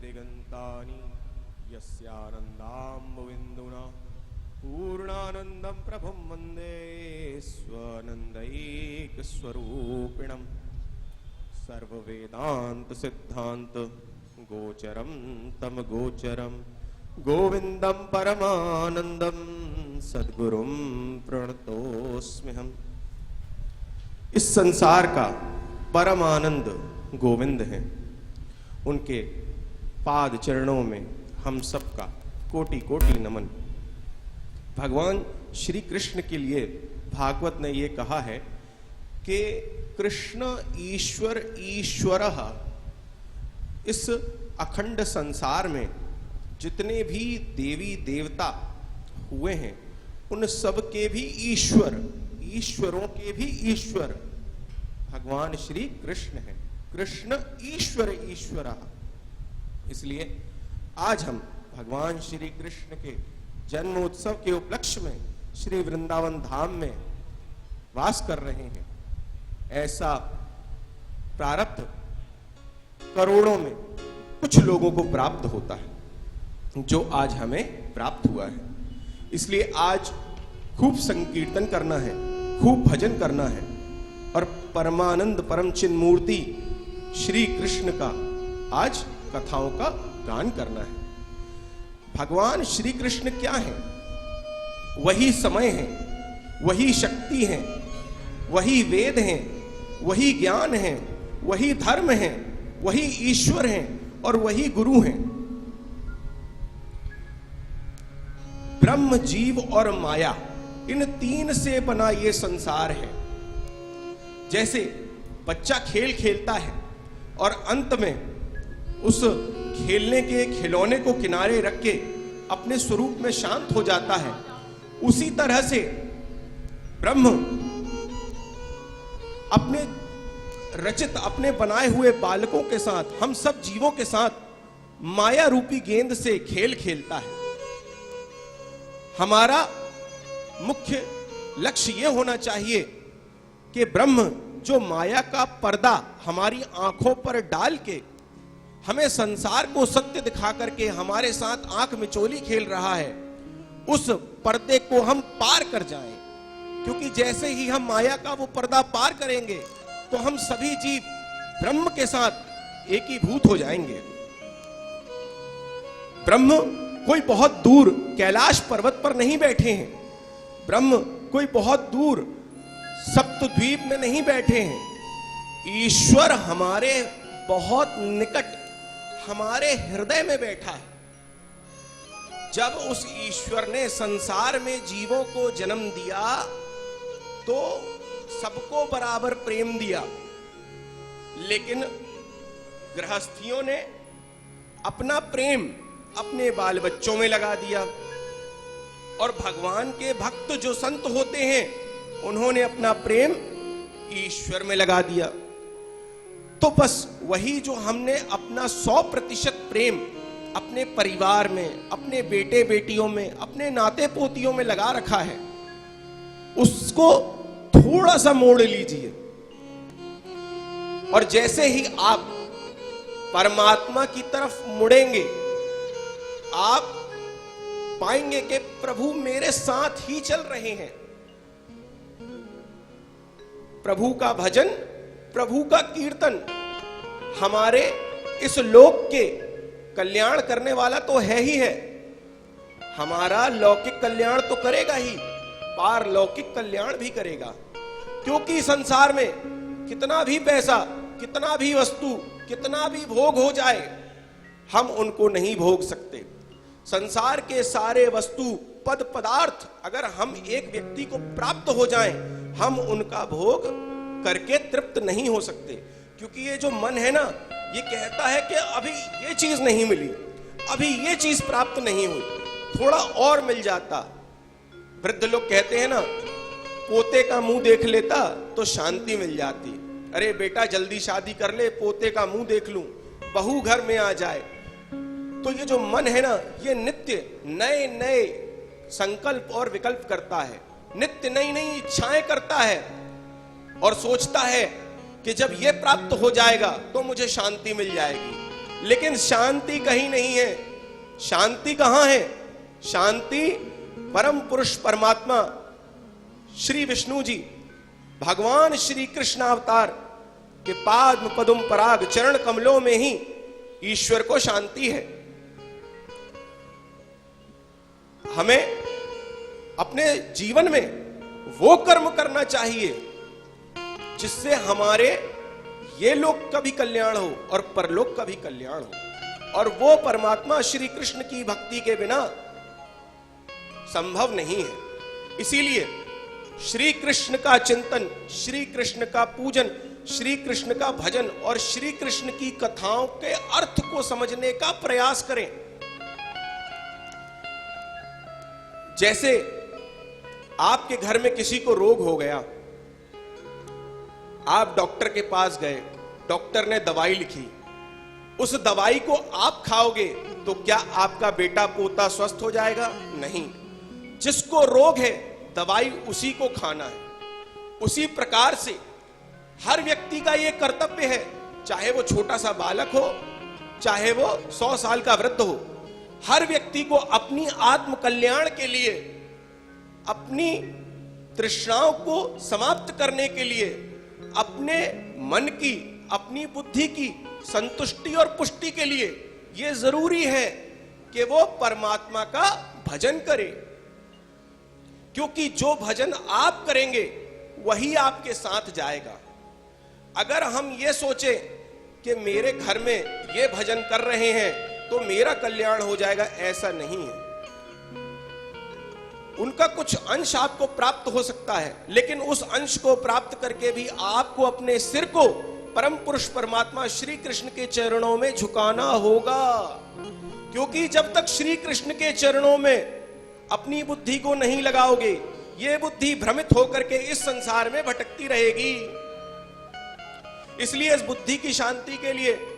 दिगन्तानि यस्यानन्दाम्बुबिन्दुना पूर्णानन्दं प्रभुं वन्दे स्वानन्दैकस्वरूपिणं सर्ववेदान्त सिद्धान्त गोचरं तम गोचरं गोविन्दं परमानन्दं सद्गुरुं प्रणतोस्म्यहम्। इस संसार का परम आनंद गोविंद हैं। उनके पाद चरणों में हम सबका कोटि कोटि नमन। भगवान श्री कृष्ण के लिए भागवत ने ये कहा है कि कृष्ण ईश्वर ईश्वरः। इस अखंड संसार में जितने भी देवी देवता हुए हैं उन सब के भी ईश्वर, ईश्वरों के भी ईश्वर भगवान श्री कृष्ण हैं। कृष्ण ईश्वर ईश्वरः। इसलिए आज हम भगवान श्री कृष्ण के जन्मोत्सव के उपलक्ष्य में श्री वृंदावन धाम में वास कर रहे हैं। ऐसा प्रारब्ध करोड़ों में कुछ लोगों को प्राप्त होता है जो आज हमें प्राप्त हुआ है। इसलिए आज खूब संकीर्तन करना है, खूब भजन करना है और परमानंद परम चिन्ह मूर्ति श्री कृष्ण का आज कथाओं का गान करना है। भगवान श्री कृष्ण क्या है? वही समय है, वही शक्ति है, वही वेद है, वही ज्ञान है, वही धर्म है, वही ईश्वर है और वही गुरु हैं। ब्रह्म, जीव और माया, इन तीन से बना ये संसार है। जैसे बच्चा खेल खेलता है और अंत में उस खेलने के खिलौने को किनारे रख के अपने स्वरूप में शांत हो जाता है, उसी तरह से ब्रह्म अपने रचित, अपने बनाए हुए बालकों के साथ, हम सब जीवों के साथ माया रूपी गेंद से खेल खेलता है। हमारा मुख्य लक्ष्य यह होना चाहिए कि ब्रह्म जो माया का पर्दा हमारी आंखों पर डाल के हमें संसार को सत्य दिखा करके हमारे साथ आंख मिचोली खेल रहा है, उस पर्दे को हम पार कर जाएं। क्योंकि जैसे ही हम माया का वो पर्दा पार करेंगे तो हम सभी जीव ब्रह्म के साथ एकीभूत हो जाएंगे। ब्रह्म कोई बहुत दूर कैलाश पर्वत पर नहीं बैठे हैं, ब्रह्म कोई बहुत दूर सप्तद्वीप में नहीं बैठे हैं। ईश्वर हमारे बहुत निकट, हमारे हृदय में बैठा है। जब उस ईश्वर ने संसार में जीवों को जन्म दिया तो सबको बराबर प्रेम दिया, लेकिन गृहस्थियों ने अपना प्रेम अपने बाल बच्चों में लगा दिया और भगवान के भक्त जो संत होते हैं उन्होंने अपना प्रेम ईश्वर में लगा दिया। तो बस वही जो हमने अपना 100% प्रेम अपने परिवार में, अपने बेटे बेटियों में, अपने नाते पोतियों में लगा रखा है, उसको थोड़ा सा मोड़ लीजिए और जैसे ही आप परमात्मा की तरफ मुड़ेंगे आप पाएंगे कि प्रभु मेरे साथ ही चल रहे हैं। प्रभु का भजन, प्रभु का कीर्तन हमारे इस लोक के कल्याण करने वाला तो है ही है, हमारा लौकिक कल्याण तो करेगा ही, पारलौकिक कल्याण भी करेगा। क्योंकि संसार में कितना भी पैसा, कितना भी वस्तु, कितना भी भोग हो जाए, हम उनको नहीं भोग सकते। संसार के सारे वस्तु, पद, पदार्थ अगर हम एक व्यक्ति को प्राप्त हो जाएं, हम उनका भोग करके तृप्त नहीं हो सकते। क्योंकि ये जो मन है ना, ये कहता है कि अभी ये चीज नहीं मिली, अभी ये चीज प्राप्त नहीं हुई, थोड़ा और मिल जाता। वृद्ध लोग कहते हैं ना, पोते का मुंह देख लेता तो शांति मिल जाती। अरे बेटा जल्दी शादी कर ले, पोते का मुंह देख लूं, बहू घर में आ जाए। तो ये जो मन है ना, ये नित्य नए नए संकल्प और विकल्प करता है, नित्य नई नई इच्छाएं करता है और सोचता है कि जब ये प्राप्त हो जाएगा तो मुझे शांति मिल जाएगी। लेकिन शांति कहीं नहीं है। शांति कहां है? शांति परम पुरुष परमात्मा श्री विष्णु जी, भगवान श्री कृष्ण अवतार के पाद्म पदुम पराग चरण कमलों में ही ईश्वर को शांति है। हमें अपने जीवन में वो कर्म करना चाहिए जिससे हमारे ये लोक का भी कल्याण हो और परलोक का भी कल्याण हो, और वो परमात्मा श्री कृष्ण की भक्ति के बिना संभव नहीं है। इसीलिए श्री कृष्ण का चिंतन, श्री कृष्ण का पूजन, श्री कृष्ण का भजन और श्री कृष्ण की कथाओं के अर्थ को समझने का प्रयास करें। जैसे आपके घर में किसी को रोग हो गया, आप डॉक्टर के पास गए, डॉक्टर ने दवाई लिखी, उस दवाई को आप खाओगे तो क्या आपका बेटा पोता स्वस्थ हो जाएगा? नहीं। जिसको रोग है दवाई उसी को खाना है। उसी प्रकार से हर व्यक्ति का यह कर्तव्य है, चाहे वो छोटा सा बालक हो, चाहे वो 100 साल का वृद्ध हो, हर व्यक्ति को अपनी आत्म कल्याण के लिए, अपनी तृष्णाओं को समाप्त करने के लिए, अपने मन की, अपनी बुद्धि की संतुष्टि और पुष्टि के लिए यह जरूरी है कि वो परमात्मा का भजन करे। क्योंकि जो भजन आप करेंगे वही आपके साथ जाएगा। अगर हम ये सोचें कि मेरे घर में ये भजन कर रहे हैं तो मेरा कल्याण हो जाएगा, ऐसा नहीं है। उनका कुछ अंश आपको प्राप्त हो सकता है, लेकिन उस अंश को प्राप्त करके भी आपको अपने सिर को परम पुरुष परमात्मा श्री कृष्ण के चरणों में झुकाना होगा। क्योंकि जब तक श्री कृष्ण के चरणों में अपनी बुद्धि को नहीं लगाओगे, ये बुद्धि भ्रमित होकर के इस संसार में भटकती रहेगी। इसलिए इस बुद्धि की शांति के लिए,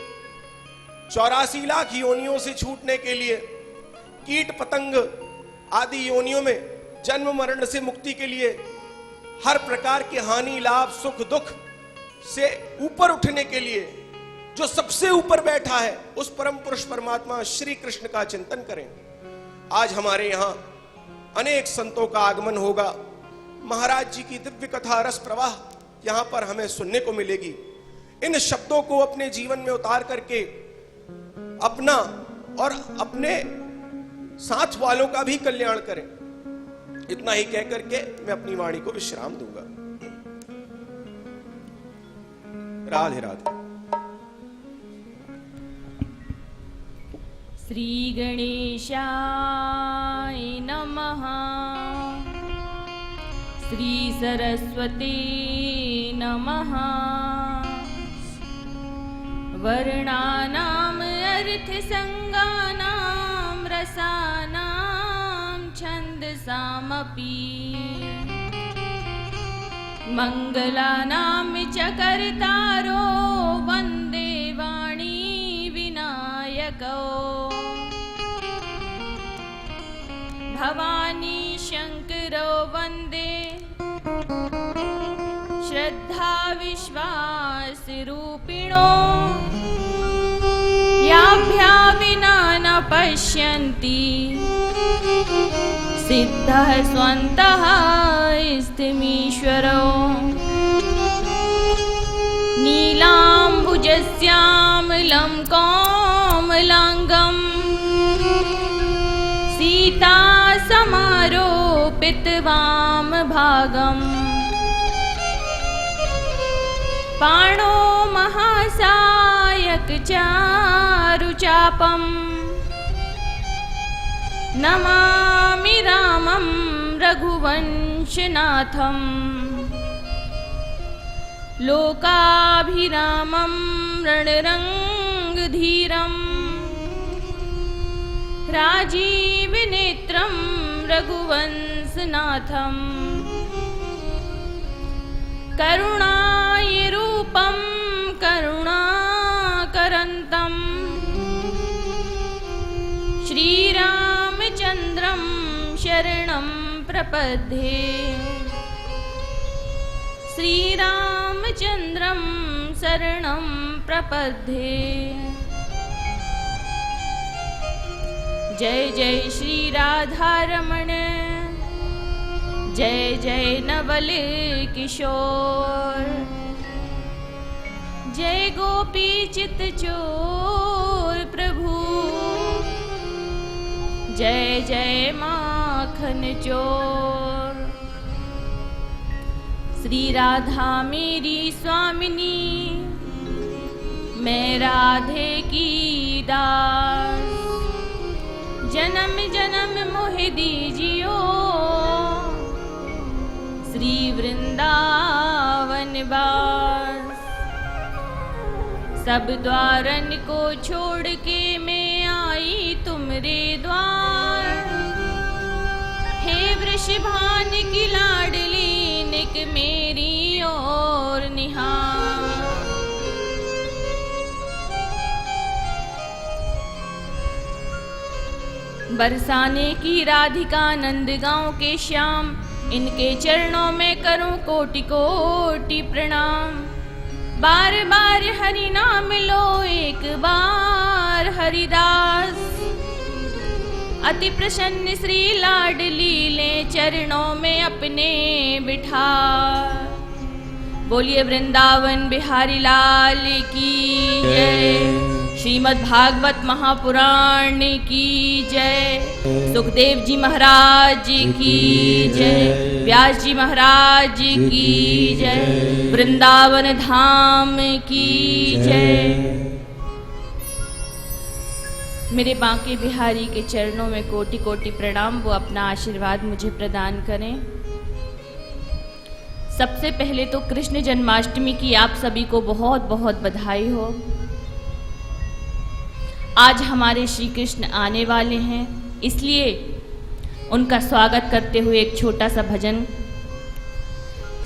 84 लाख योनियों से छूटने के लिए, कीट पतंग आदि योनियों में जन्म मरण से मुक्ति के लिए, हर प्रकार की हानि लाभ सुख दुख से ऊपर उठने के लिए, जो सबसे ऊपर बैठा है उस परम पुरुष परमात्मा श्री कृष्ण का चिंतन करें। आज हमारे यहां अनेक संतों का आगमन होगा। महाराज जी की दिव्य कथा रस प्रवाह यहां पर हमें सुनने को मिलेगी। इन शब्दों को अपने जीवन में उतार करके अपना और अपने साथ वालों का भी कल्याण करें। इतना ही कह करके मैं अपनी वाणी को विश्राम दूंगा। राधे राधे। श्री गणेशाय नमः। श्री सरस्वती नमः। वर्णानाम् अर्थसंगानां रसानां छन्दसामपि मंगलानां च कर्तारो वन्दे वाणी विनायको। भवानी शंकरो वन्दे श्रद्धा विश्वास रूपिणो। याभ्या विना न पश्यन्ति सिद्धः स्वन्तः स्थिमीश्वरो। नीलाम्बुजस्यामलं कोमलाङ्गं सीता समारोपितवाम भागम्। पाणो महासायक चारुचापम्। नमामि रामं रघुवंशनाथम्। लोकाभिरामं रणरङ्गधीरम्। राजीवनेत्रं रघुवंशनाथम्। करुणायरूपं करुणाकरन्तं श्रीरामचन्द्रं शरणं प्रपद्ये। श्रीरामचन्द्रं शरणं प्रपद्ये। जय जय श्री राधारमण, जय जय नवल किशोर, जय गोपी चित चोर प्रभु, जय जय माखन चोर। श्री राधा मेरी स्वामिनी, मैं राधे की दास, जन्म जन्म मोहि दीजियो, श्री वृंदावन वास। सब द्वारन को छोड़ के मैं आई तुमरे द्वार, हे वृषभान की लाडली निक मेरी ओर निहार। बरसाने की राधिका नंदगांव के श्याम, इनके चरणों में करूं कोटि कोटि प्रणाम। बार बार हरि नाम लो एक बार हरिदास, अति प्रसन्न श्री लाडली ले चरणों में अपने बिठा। बोलिए वृंदावन बिहारी लाल की जय, श्रीमद् भागवत महापुराण की जय, सुखदेव जी महाराज की जय, व्यास जी महाराज की जय, वृंदावन धाम की जय। मेरे बांके बिहारी के चरणों में कोटि कोटि प्रणाम, वो अपना आशीर्वाद मुझे प्रदान करें। सबसे पहले तो कृष्ण जन्माष्टमी की आप सभी को बहुत बहुत बधाई हो। आज हमारे श्री कृष्ण आने वाले हैं, इसलिए उनका स्वागत करते हुए एक छोटा सा भजन।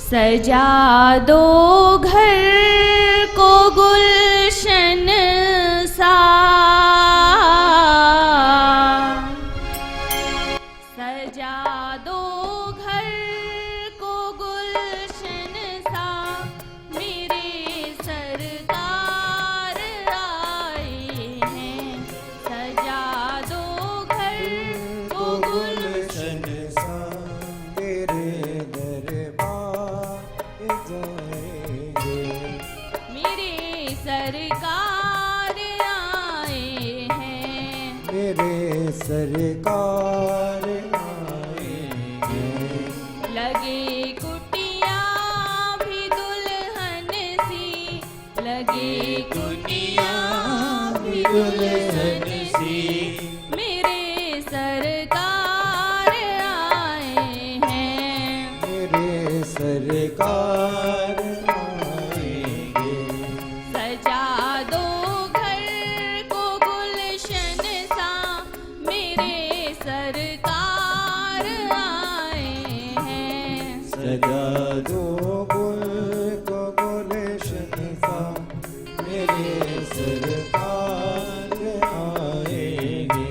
सजा दो घर को गुलशन सा, सजा दो घर को गुलशन सा, मेरे सरकार आए हैं। सजा दो घर को गुलशन सा, मेरे दरबार जाएंगे, मेरे सरकार आए हैं। मेरे सरकार आएंगे। लगे कुटिया भी दुल्हन सी, लगे कुटिया भी दुल्हन सी, मेरे सरकार आए हैं। मेरे सरकार आएंगे। सजा दो घर को गुलशन सा, मेरे सरकार आए हैं। सजा दो गुल को गुलशन सा, मेरे सरकार आएंगे।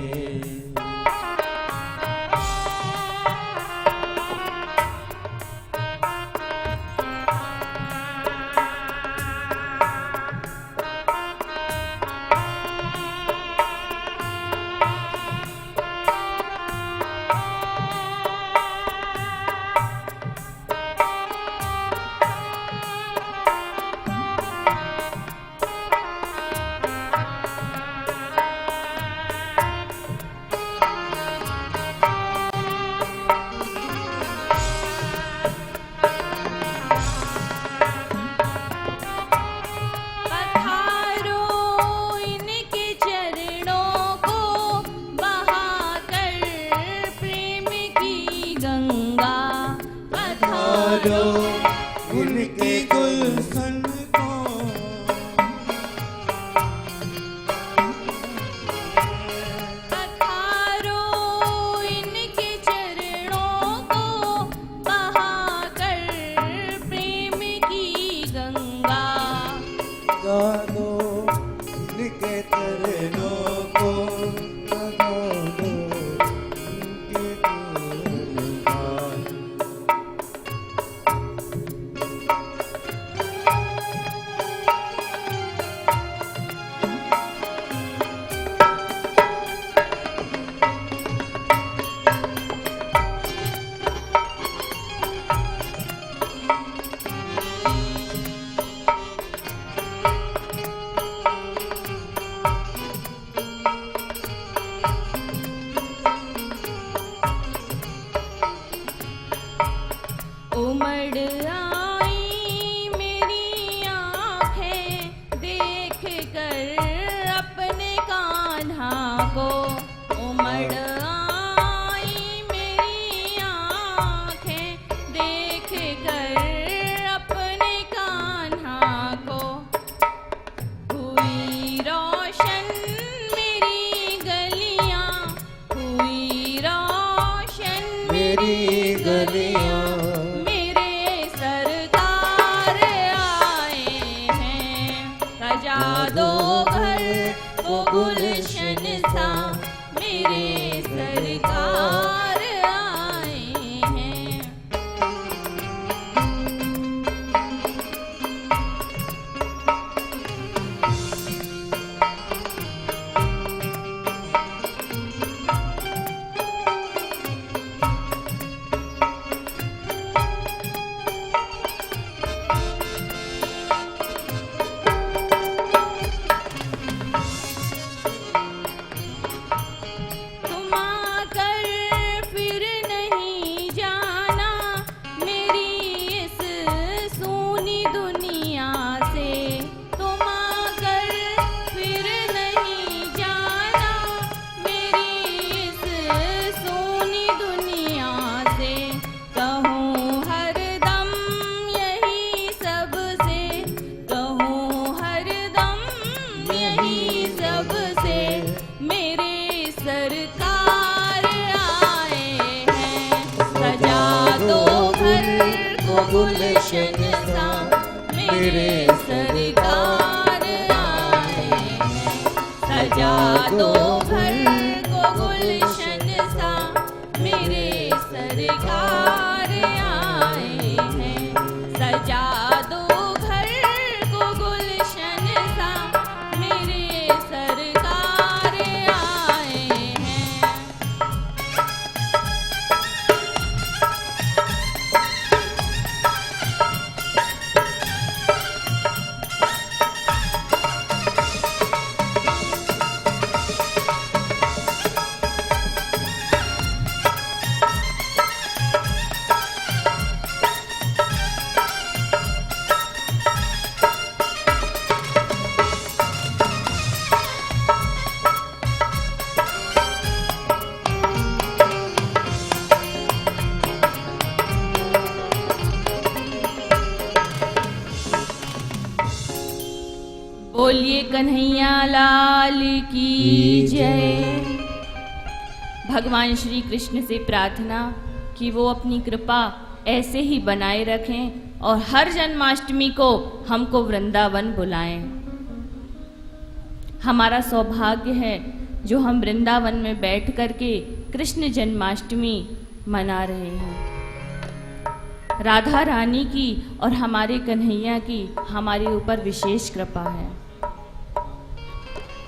उमड़ आई मेरी आँखें देख कर अपने कान्हा को, उमड़ आई मेरी आँखें देख कर अपने कान्हा को। हुई रोशन मेरी गलियां, हुई रोशन मेरी गलियां, मेरे सरकार आए हैं। सजा दो घर को गुलशन सा, मेरे सरकार आए हैं। तुम आकर फिर नहीं जाना मेरी इस सूनी दुनिया से। तुम आकर फिर नहीं जाना मेरी इस सूनी दुनिया से। कहूँ हरदम यही सबसे, कहूँ हरदम यही सबसे, मेरे सरकार आए हैं। सजा दो घर को गुलशन सा, मेरे सरकार आए हैं। सजा दो घर को गुलशन सा, मेरे सरकार आए हैं। सजा दो घर को गुलशन सा, मेरे सरकार आए हैं। बोलिए कन्हैया लाल की जय। भगवान श्री कृष्ण से प्रार्थना कि वो अपनी कृपा ऐसे ही बनाए रखें और हर जन्माष्टमी को हमको वृंदावन बुलाएं। हमारा सौभाग्य है जो हम वृंदावन में बैठ करके कृष्ण जन्माष्टमी मना रहे हैं। राधा रानी की और हमारे कन्हैया की हमारे ऊपर विशेष कृपा है,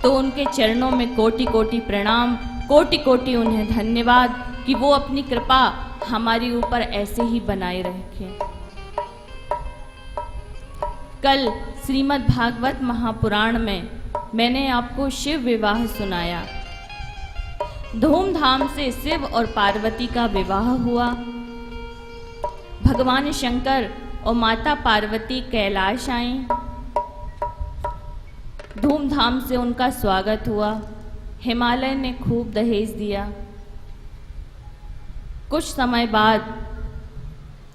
तो उनके चरणों में कोटि कोटि प्रणाम, कोटि कोटि उन्हें धन्यवाद कि वो अपनी कृपा हमारे ऊपर ऐसे ही बनाए रखें। कल श्रीमद् भागवत महापुराण में मैंने आपको शिव विवाह सुनाया। धूमधाम से शिव और पार्वती का विवाह हुआ। भगवान शंकर और माता पार्वती कैलाश आईं। धूमधाम से उनका स्वागत हुआ। हिमालय ने खूब दहेज दिया। कुछ समय बाद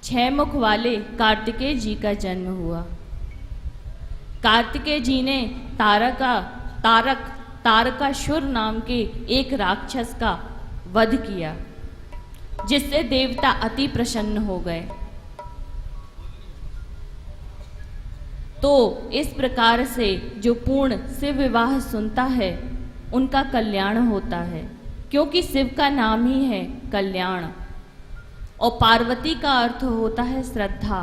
6 मुख वाले कार्तिकेय जी का जन्म हुआ। कार्तिकेय जी ने तारकासुर नाम के एक राक्षस का वध किया, जिससे देवता अति प्रसन्न हो गए। तो इस प्रकार से जो पूर्ण शिव विवाह सुनता है उनका कल्याण होता है, क्योंकि शिव का नाम ही है कल्याण और पार्वती का अर्थ होता है श्रद्धा।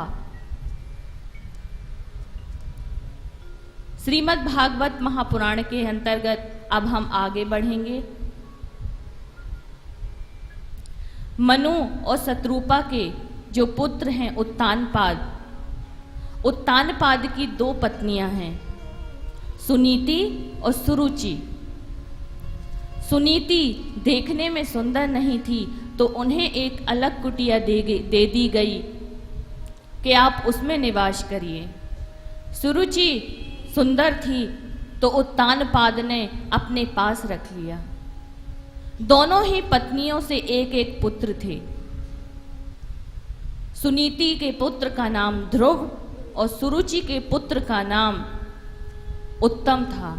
श्रीमद् भागवत महापुराण के अंतर्गत अब हम आगे बढ़ेंगे। मनु और शत्रुपा के जो पुत्र हैं उत्तानपाद की 2 पत्नियां हैं, सुनीति और सुरुचि। सुनीति देखने में सुंदर नहीं थी, तो उन्हें एक अलग कुटिया दे दी गई कि आप उसमें निवास करिए। सुरुचि सुंदर थी तो उत्तानपाद ने अपने पास रख लिया। दोनों ही पत्नियों से एक एक पुत्र थे। सुनीति के पुत्र का नाम ध्रुव और सुरुचि के पुत्र का नाम उत्तम था।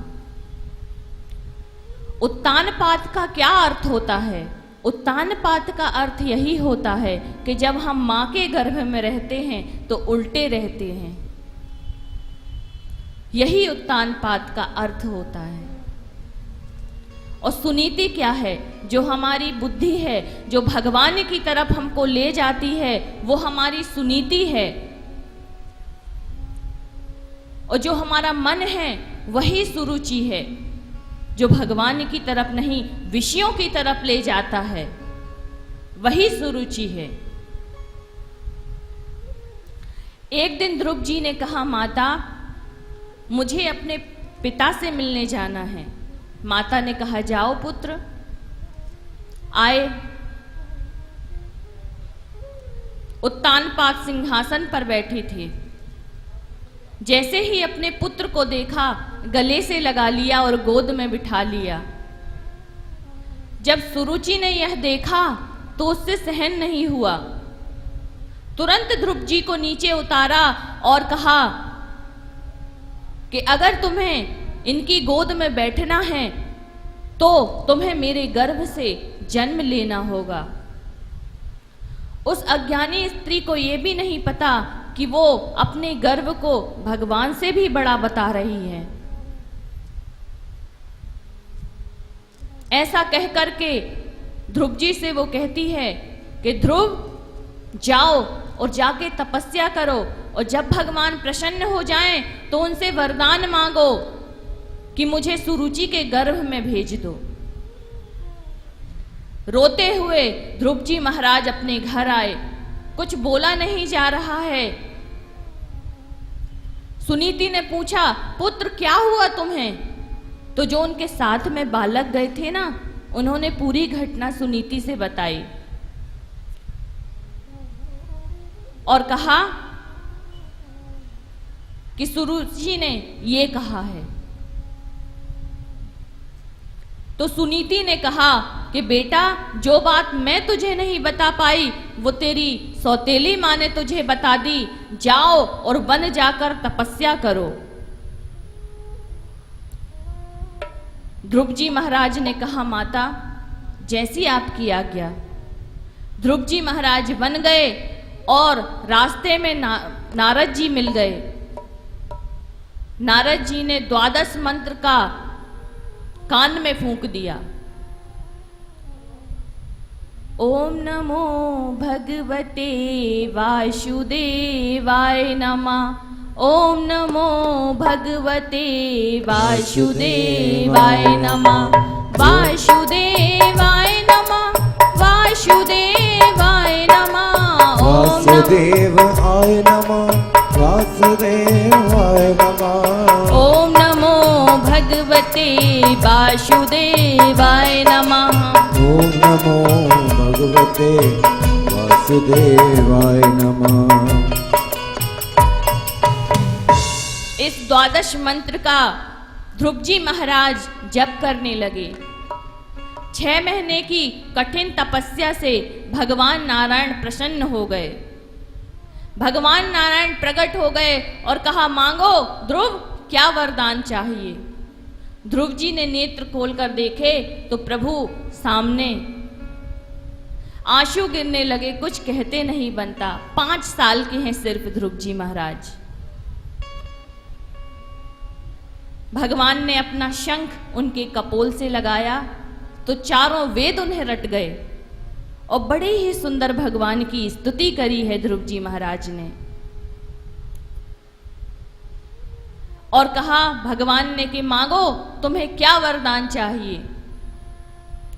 उत्तानपाद का क्या अर्थ होता है? उत्तानपाद का अर्थ यही होता है कि जब हम मां के गर्भ में रहते हैं तो उल्टे रहते हैं। यही उत्तानपाद का अर्थ होता है। और सुनीति क्या है? जो हमारी बुद्धि है, जो भगवान की तरफ हमको ले जाती है, वो हमारी सुनीति है। और जो हमारा मन है वही सुरुचि है, जो भगवान की तरफ नहीं विषयों की तरफ ले जाता है, वही सुरुचि है। एक दिन ध्रुव जी ने कहा, माता मुझे अपने पिता से मिलने जाना है। माता ने कहा, जाओ पुत्र। आए। उत्तानपाद सिंहासन पर बैठे थे। जैसे ही अपने पुत्र को देखा, गले से लगा लिया और गोद में बिठा लिया। जब सुरुचि ने यह देखा तो उससे सहन नहीं हुआ। तुरंत ध्रुव जी को नीचे उतारा और कहा कि अगर तुम्हें इनकी गोद में बैठना है तो तुम्हें मेरे गर्भ से जन्म लेना होगा। उस अज्ञानी स्त्री को यह भी नहीं पता कि वो अपने गर्भ को भगवान से भी बड़ा बता रही है। ऐसा कह करके ध्रुव जी से वो कहती है कि ध्रुव जाओ और जाके तपस्या करो, और जब भगवान प्रसन्न हो जाएं तो उनसे वरदान मांगो कि मुझे सुरुचि के गर्भ में भेज दो। रोते हुए ध्रुव जी महाराज अपने घर आए। कुछ बोला नहीं जा रहा है। सुनीति ने पूछा, पुत्र क्या हुआ तुम्हें? तो जो उनके साथ में बालक गए थे ना, उन्होंने पूरी घटना सुनीति से बताई और कहा कि सुरुचि ने ये कहा है। तो सुनीति ने कहा कि बेटा, जो बात मैं तुझे नहीं बता पाई वो तेरी सौतेली माँ ने तुझे बता दी। जाओ और वन जाकर तपस्या करो। ध्रुव जी महाराज ने कहा, माता जैसी आपकी आज्ञा। ध्रुव जी महाराज वन गए और रास्ते में नारद जी मिल गए। नारद जी ने 12 मंत्र का कान में फूंक दिया। ओम नमो भगवते वासुदेवाय नमः। ओम नमो भगवते वासुदेवाय नमः। वासुदेवाय नमः। वासुदेवाय नमः। वासुदेवाय नमः। वासुदेवाय नमः। ओम नमो भगवते वासुदेवाय नमः। ओम नमो भगवते वासुदेवाय नमः। इस 12 मंत्र का ध्रुव जी महाराज जप करने लगे। 6 महीने की कठिन तपस्या से भगवान नारायण प्रसन्न हो गए। भगवान नारायण प्रकट हो गए और कहा, मांगो ध्रुव, क्या वरदान चाहिए? ध्रुव जी ने नेत्र खोलकर देखे तो प्रभु सामने। आंसू गिरने लगे, कुछ कहते नहीं बनता। 5 साल के हैं सिर्फ ध्रुव जी महाराज। भगवान ने अपना शंख उनके कपोल से लगाया तो चारों वेद उन्हें रट गए और बड़े ही सुंदर भगवान की स्तुति करी है ध्रुव जी महाराज ने। और कहा भगवान ने कि मांगो, तुम्हें क्या वरदान चाहिए?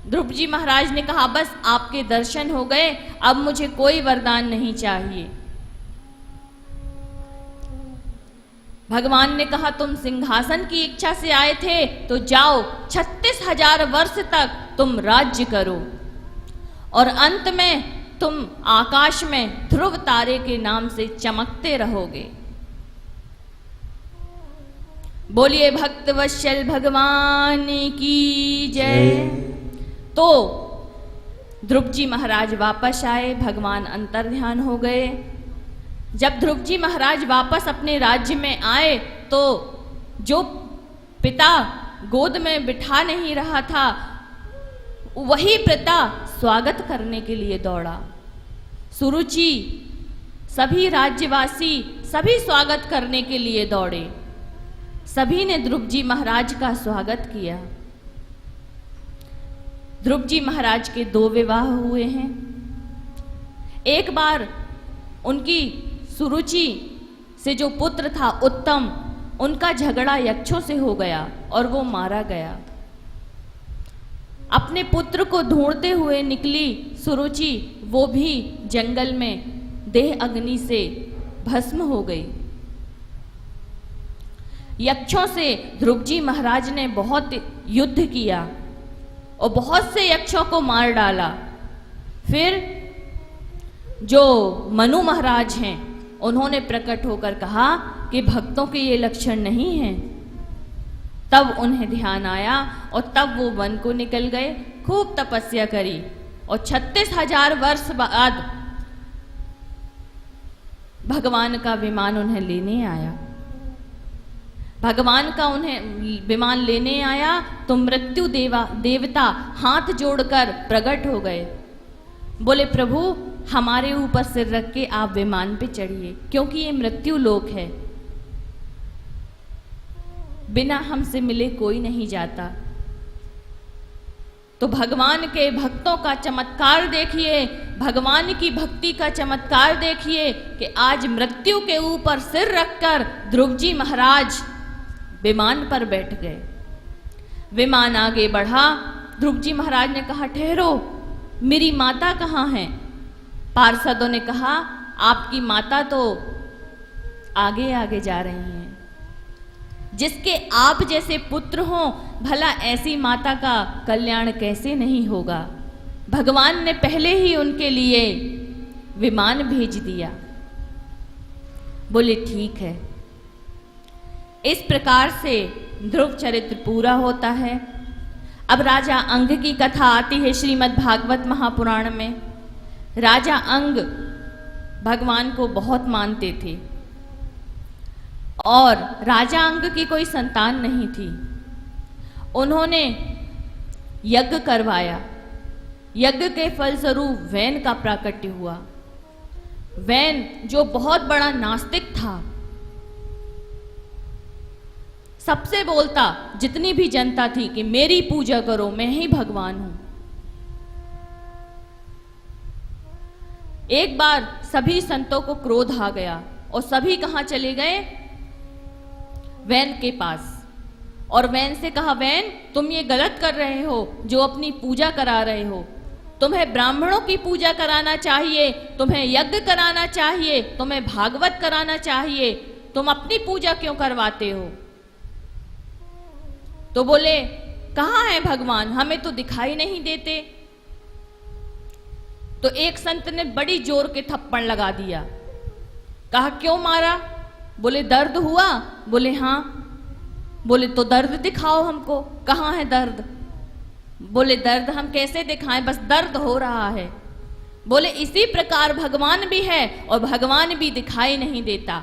ध्रुव जी महाराज ने कहा, बस आपके दर्शन हो गए, अब मुझे कोई वरदान नहीं चाहिए। भगवान ने कहा, तुम सिंहासन की इच्छा से आए थे तो जाओ, 36,000 वर्ष तक तुम राज्य करो और अंत में तुम आकाश में ध्रुव तारे के नाम से चमकते रहोगे। बोलिए भक्त वत्सल भगवान की जय। तो ध्रुव जी महाराज वापस आए, भगवान अंतर्ध्यान हो गए। जब ध्रुव जी महाराज वापस अपने राज्य में आए तो जो पिता गोद में बिठा नहीं रहा था, वही पिता स्वागत करने के लिए दौड़ा। सुरुचि, सभी राज्यवासी सभी स्वागत करने के लिए दौड़े। सभी ने ध्रुव जी महाराज का स्वागत किया। ध्रुव जी महाराज के 2 विवाह हुए हैं। एक बार उनकी सुरुचि से जो पुत्र था उत्तम, उनका झगड़ा यक्षों से हो गया और वो मारा गया। अपने पुत्र को ढूंढते हुए निकली सुरुचि, वो भी जंगल में देह अग्नि से भस्म हो गई। यक्षों से ध्रुव जी महाराज ने बहुत युद्ध किया और बहुत से यक्षों को मार डाला। फिर जो मनु महाराज हैं, उन्होंने प्रकट होकर कहा कि भक्तों के ये लक्षण नहीं हैं। तब उन्हें ध्यान आया और तब वो वन को निकल गए, खूब तपस्या करी और 36,000 वर्ष बाद भगवान का विमान उन्हें लेने आया। भगवान का उन्हें विमान लेने आया तो मृत्यु देवता हाथ जोड़कर प्रकट हो गए। बोले प्रभु, हमारे ऊपर सिर रख के आप विमान पे चढ़िए, क्योंकि ये मृत्यु लोक है, बिना हमसे मिले कोई नहीं जाता। तो भगवान के भक्तों का चमत्कार देखिए, भगवान की भक्ति का चमत्कार देखिए कि आज मृत्यु के ऊपर सिर रखकर ध्रुव जी महाराज विमान पर बैठ गए। विमान आगे बढ़ा। ध्रुव जी महाराज ने कहा, ठहरो, मेरी माता कहाँ है? पार्षदों ने कहा, आपकी माता तो आगे आगे जा रही हैं। जिसके आप जैसे पुत्र हों, भला ऐसी माता का कल्याण कैसे नहीं होगा? भगवान ने पहले ही उनके लिए विमान भेज दिया। बोले ठीक है। इस प्रकार से ध्रुव चरित्र पूरा होता है। अब राजा अंग की कथा आती है श्रीमद् भागवत महापुराण में। राजा अंग भगवान को बहुत मानते थे और राजा अंग की कोई संतान नहीं थी। उन्होंने यज्ञ करवाया। यज्ञ के फलस्वरूप वैन का प्राकट्य हुआ। वैन जो बहुत बड़ा नास्तिक था, सबसे बोलता, जितनी भी जनता थी कि मेरी पूजा करो, मैं ही भगवान हूं। एक बार सभी संतों को क्रोध आ गया और सभी कहां चले गए? वैन के पास। और वैन से कहा, वैन तुम ये गलत कर रहे हो जो अपनी पूजा करा रहे हो। तुम्हें ब्राह्मणों की पूजा कराना चाहिए, तुम्हें यज्ञ कराना चाहिए, तुम्हें भागवत कराना चाहिए, तुम अपनी पूजा क्यों करवाते हो? तो बोले, कहाँ है भगवान, हमें तो दिखाई नहीं देते। तो एक संत ने बड़ी जोर के थप्पड़ लगा दिया। कहा, क्यों मारा? बोले, दर्द हुआ? बोले, हाँ। बोले, तो दर्द दिखाओ हमको, कहाँ है दर्द? बोले, दर्द हम कैसे दिखाएं, बस दर्द हो रहा है। बोले, इसी प्रकार भगवान भी है और भगवान भी दिखाई नहीं देता।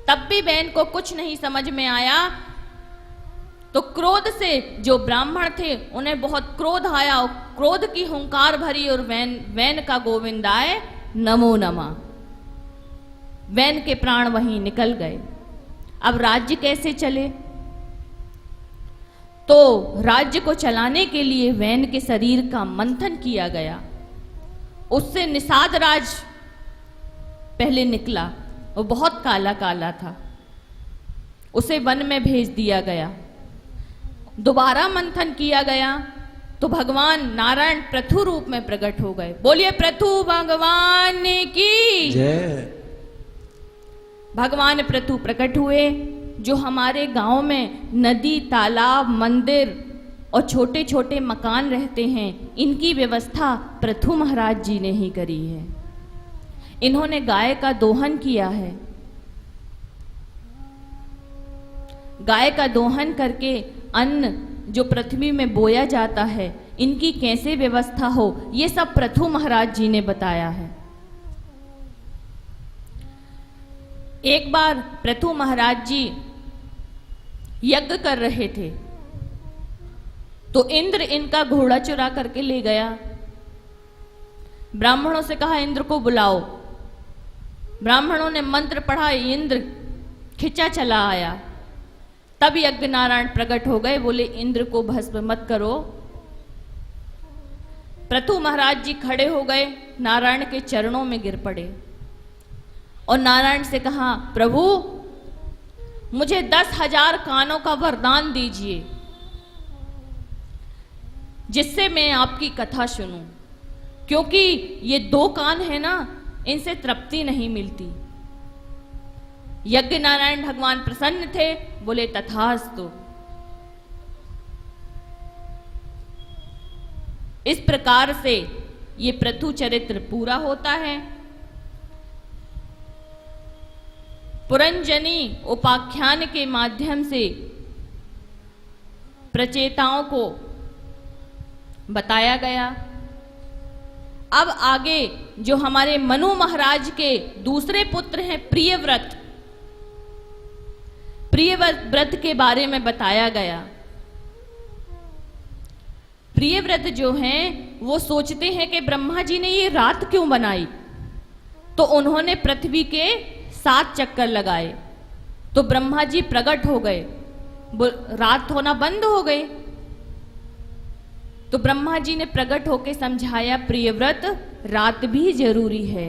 तब भी बहन को कुछ नहीं समझ में आया। तो क्रोध से जो ब्राह्मण थे उन्हें बहुत क्रोध आया और क्रोध की हुंकार भरी और वैन का गोविंदाय नमो नमः। वैन के प्राण वहीं निकल गए। अब राज्य कैसे चले? तो राज्य को चलाने के लिए वैन के शरीर का मंथन किया गया। उससे निषाद राज पहले निकला, वो बहुत काला काला था। उसे वन में भेज दिया गया। दोबारा मंथन किया गया तो भगवान नारायण पृथु रूप में प्रकट हो गए। बोलिए पृथु भगवान की जय। भगवान पृथु प्रकट हुए। जो हमारे गांव में नदी, तालाब, मंदिर और छोटे छोटे मकान रहते हैं, इनकी व्यवस्था पृथु महाराज जी ने ही करी है। इन्होंने गाय का दोहन किया है। गाय का दोहन करके अन्न जो पृथ्वी में बोया जाता है, इनकी कैसे व्यवस्था हो, ये सब पृथु महाराज जी ने बताया है। एक बार पृथु महाराज जी यज्ञ कर रहे थे, तो इंद्र इनका घोड़ा चुरा करके ले गया। ब्राह्मणों से कहा इंद्र को बुलाओ। ब्राह्मणों ने मंत्र पढ़ा, इंद्र खिंचा चला आया। तब यज्ञ नारायण प्रकट हो गए, बोले इंद्र को भस्म मत करो। पृथु महाराज जी खड़े हो गए, नारायण के चरणों में गिर पड़े और नारायण से कहा, प्रभु मुझे 10,000 कानों का वरदान दीजिए, जिससे मैं आपकी कथा सुनूं, क्योंकि ये 2 कान है ना, इनसे तृप्ति नहीं मिलती। यज्ञ नारायण भगवान प्रसन्न थे, बोले तथास्तु। इस प्रकार से ये पृथु चरित्र पूरा होता है। पुरंजनी उपाख्यान के माध्यम से प्रचेताओं को बताया गया। अब आगे जो हमारे मनु महाराज के दूसरे पुत्र हैं प्रियव्रत, प्रियव्रत के बारे में बताया गया। प्रियव्रत जो हैं वो सोचते हैं कि ब्रह्मा जी ने ये रात क्यों बनाई, तो उन्होंने पृथ्वी के 7 चक्कर लगाए, तो ब्रह्मा जी प्रकट हो गए, रात होना बंद हो गई। तो ब्रह्मा जी ने प्रकट होकर समझाया, प्रियव्रत रात भी जरूरी है।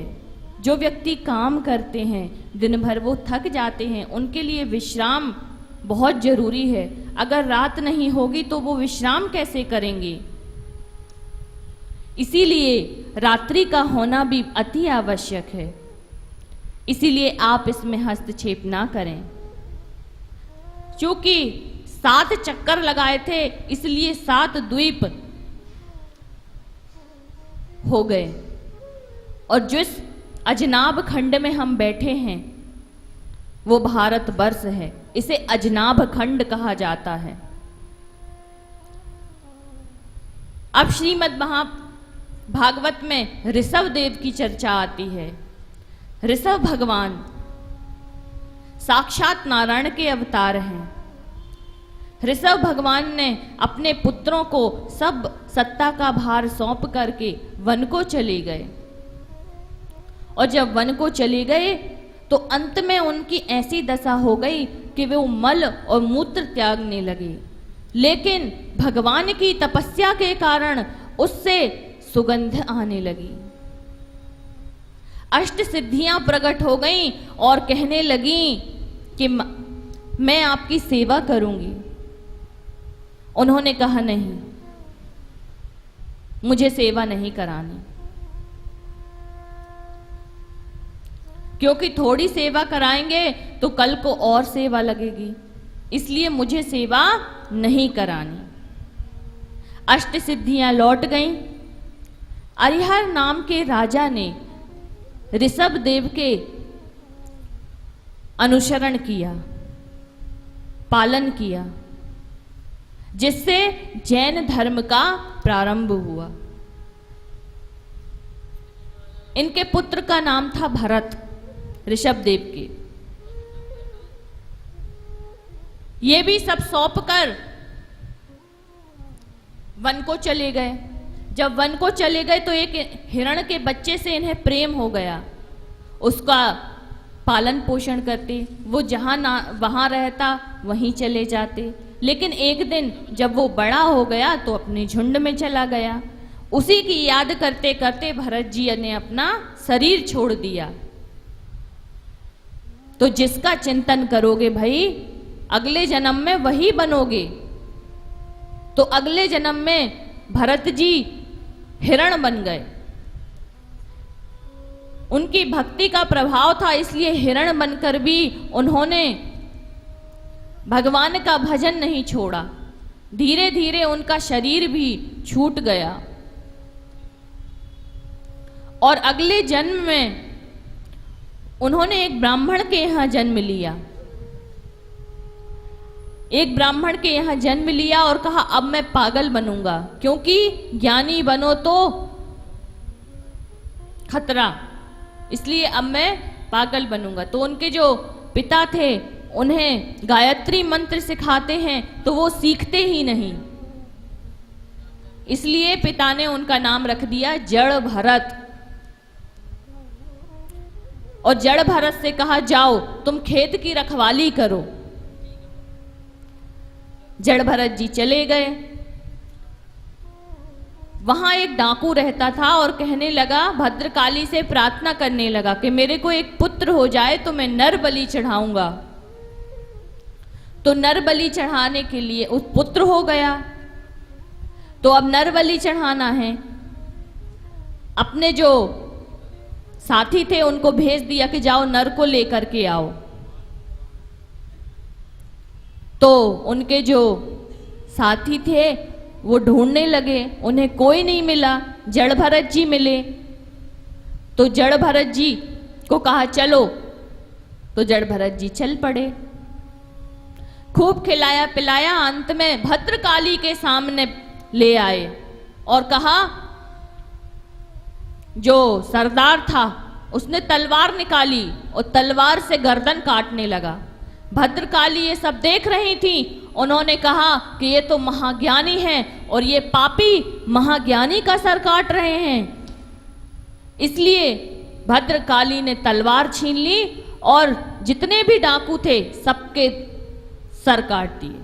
जो व्यक्ति काम करते हैं दिन भर वो थक जाते हैं, उनके लिए विश्राम बहुत जरूरी है। अगर रात नहीं होगी तो वो विश्राम कैसे करेंगे? इसीलिए रात्रि का होना भी अति आवश्यक है। इसीलिए आप इसमें हस्तक्षेप ना करें। क्योंकि 7 चक्कर लगाए थे, इसलिए 7 द्वीप हो गए। और जिस अजनाब खंड में हम बैठे हैं वो भारत वर्ष है, इसे अजनाब खंड कहा जाता है। अब श्रीमद् महाभागवत में ऋषभ देव की चर्चा आती है। ऋषभ भगवान साक्षात नारायण के अवतार हैं। ऋषभ भगवान ने अपने पुत्रों को सब सत्ता का भार सौंप करके वन को चले गए, और जब वन को चले गए तो अंत में उनकी ऐसी दशा हो गई कि वे मल और मूत्र त्यागने लगे। लेकिन भगवान की तपस्या के कारण उससे सुगंध आने लगी, अष्ट सिद्धियां प्रकट हो गईं और कहने लगी कि मैं आपकी सेवा करूंगी। उन्होंने कहा नहीं, मुझे सेवा नहीं करानी, क्योंकि थोड़ी सेवा कराएंगे तो कल को और सेवा लगेगी, इसलिए मुझे सेवा नहीं करानी। अष्ट सिद्धियां लौट गईं। अरिहर नाम के राजा ने ऋषभ देव के अनुसरण किया, पालन किया, जिससे जैन धर्म का प्रारंभ हुआ। इनके पुत्र का नाम था भरत, ऋषभ देव के। ये भी सब सौंप कर वन को चले गए। जब वन को चले गए तो एक हिरण के बच्चे से इन्हें प्रेम हो गया, उसका पालन पोषण करते, वो जहां वहां रहता वहीं चले जाते। लेकिन एक दिन जब वो बड़ा हो गया तो अपने झुंड में चला गया। उसी की याद करते करते भरत जी ने अपना शरीर छोड़ दिया। तो जिसका चिंतन करोगे भाई, अगले जन्म में वही बनोगे। तो अगले जन्म में भरत जी हिरण बन गए। उनकी भक्ति का प्रभाव था, इसलिए हिरण बनकर भी उन्होंने भगवान का भजन नहीं छोड़ा। धीरे धीरे उनका शरीर भी छूट गया और अगले जन्म में उन्होंने एक ब्राह्मण के यहां जन्म लिया। एक ब्राह्मण के यहां जन्म लिया और कहा अब मैं पागल बनूंगा, क्योंकि ज्ञानी बनो तो खतरा, इसलिए अब मैं पागल बनूंगा। तो उनके जो पिता थे उन्हें गायत्री मंत्र सिखाते हैं तो वो सीखते ही नहीं, इसलिए पिता ने उनका नाम रख दिया जड़ भरत। और जड़ भरत से कहा जाओ तुम खेत की रखवाली करो। जड़ भरत जी चले गए। वहां एक डाकू रहता था और कहने लगा, भद्रकाली से प्रार्थना करने लगा कि मेरे को एक पुत्र हो जाए तो मैं नर बलि चढ़ाऊंगा। तो नर बलि चढ़ाने के लिए उस पुत्र हो गया। तो अब नर बलि चढ़ाना है। अपने जो साथी थे उनको भेज दिया कि जाओ नर को लेकर के आओ। तो उनके जो साथी थे वो ढूंढने लगे, उन्हें कोई नहीं मिला। जड़ भरत जी मिले तो जड़ भरत जी को कहा चलो, तो जड़ भरत जी चल पड़े। खूब खिलाया पिलाया, अंत में भद्रकाली के सामने ले आए और कहा, जो सरदार था उसने तलवार निकाली और तलवार से गर्दन काटने लगा। भद्रकाली ये सब देख रही थी। उन्होंने कहा कि ये तो महाज्ञानी हैं और ये पापी महाज्ञानी का सर काट रहे हैं। इसलिए भद्रकाली ने तलवार छीन ली और जितने भी डाकू थे सबके सर काट दिए।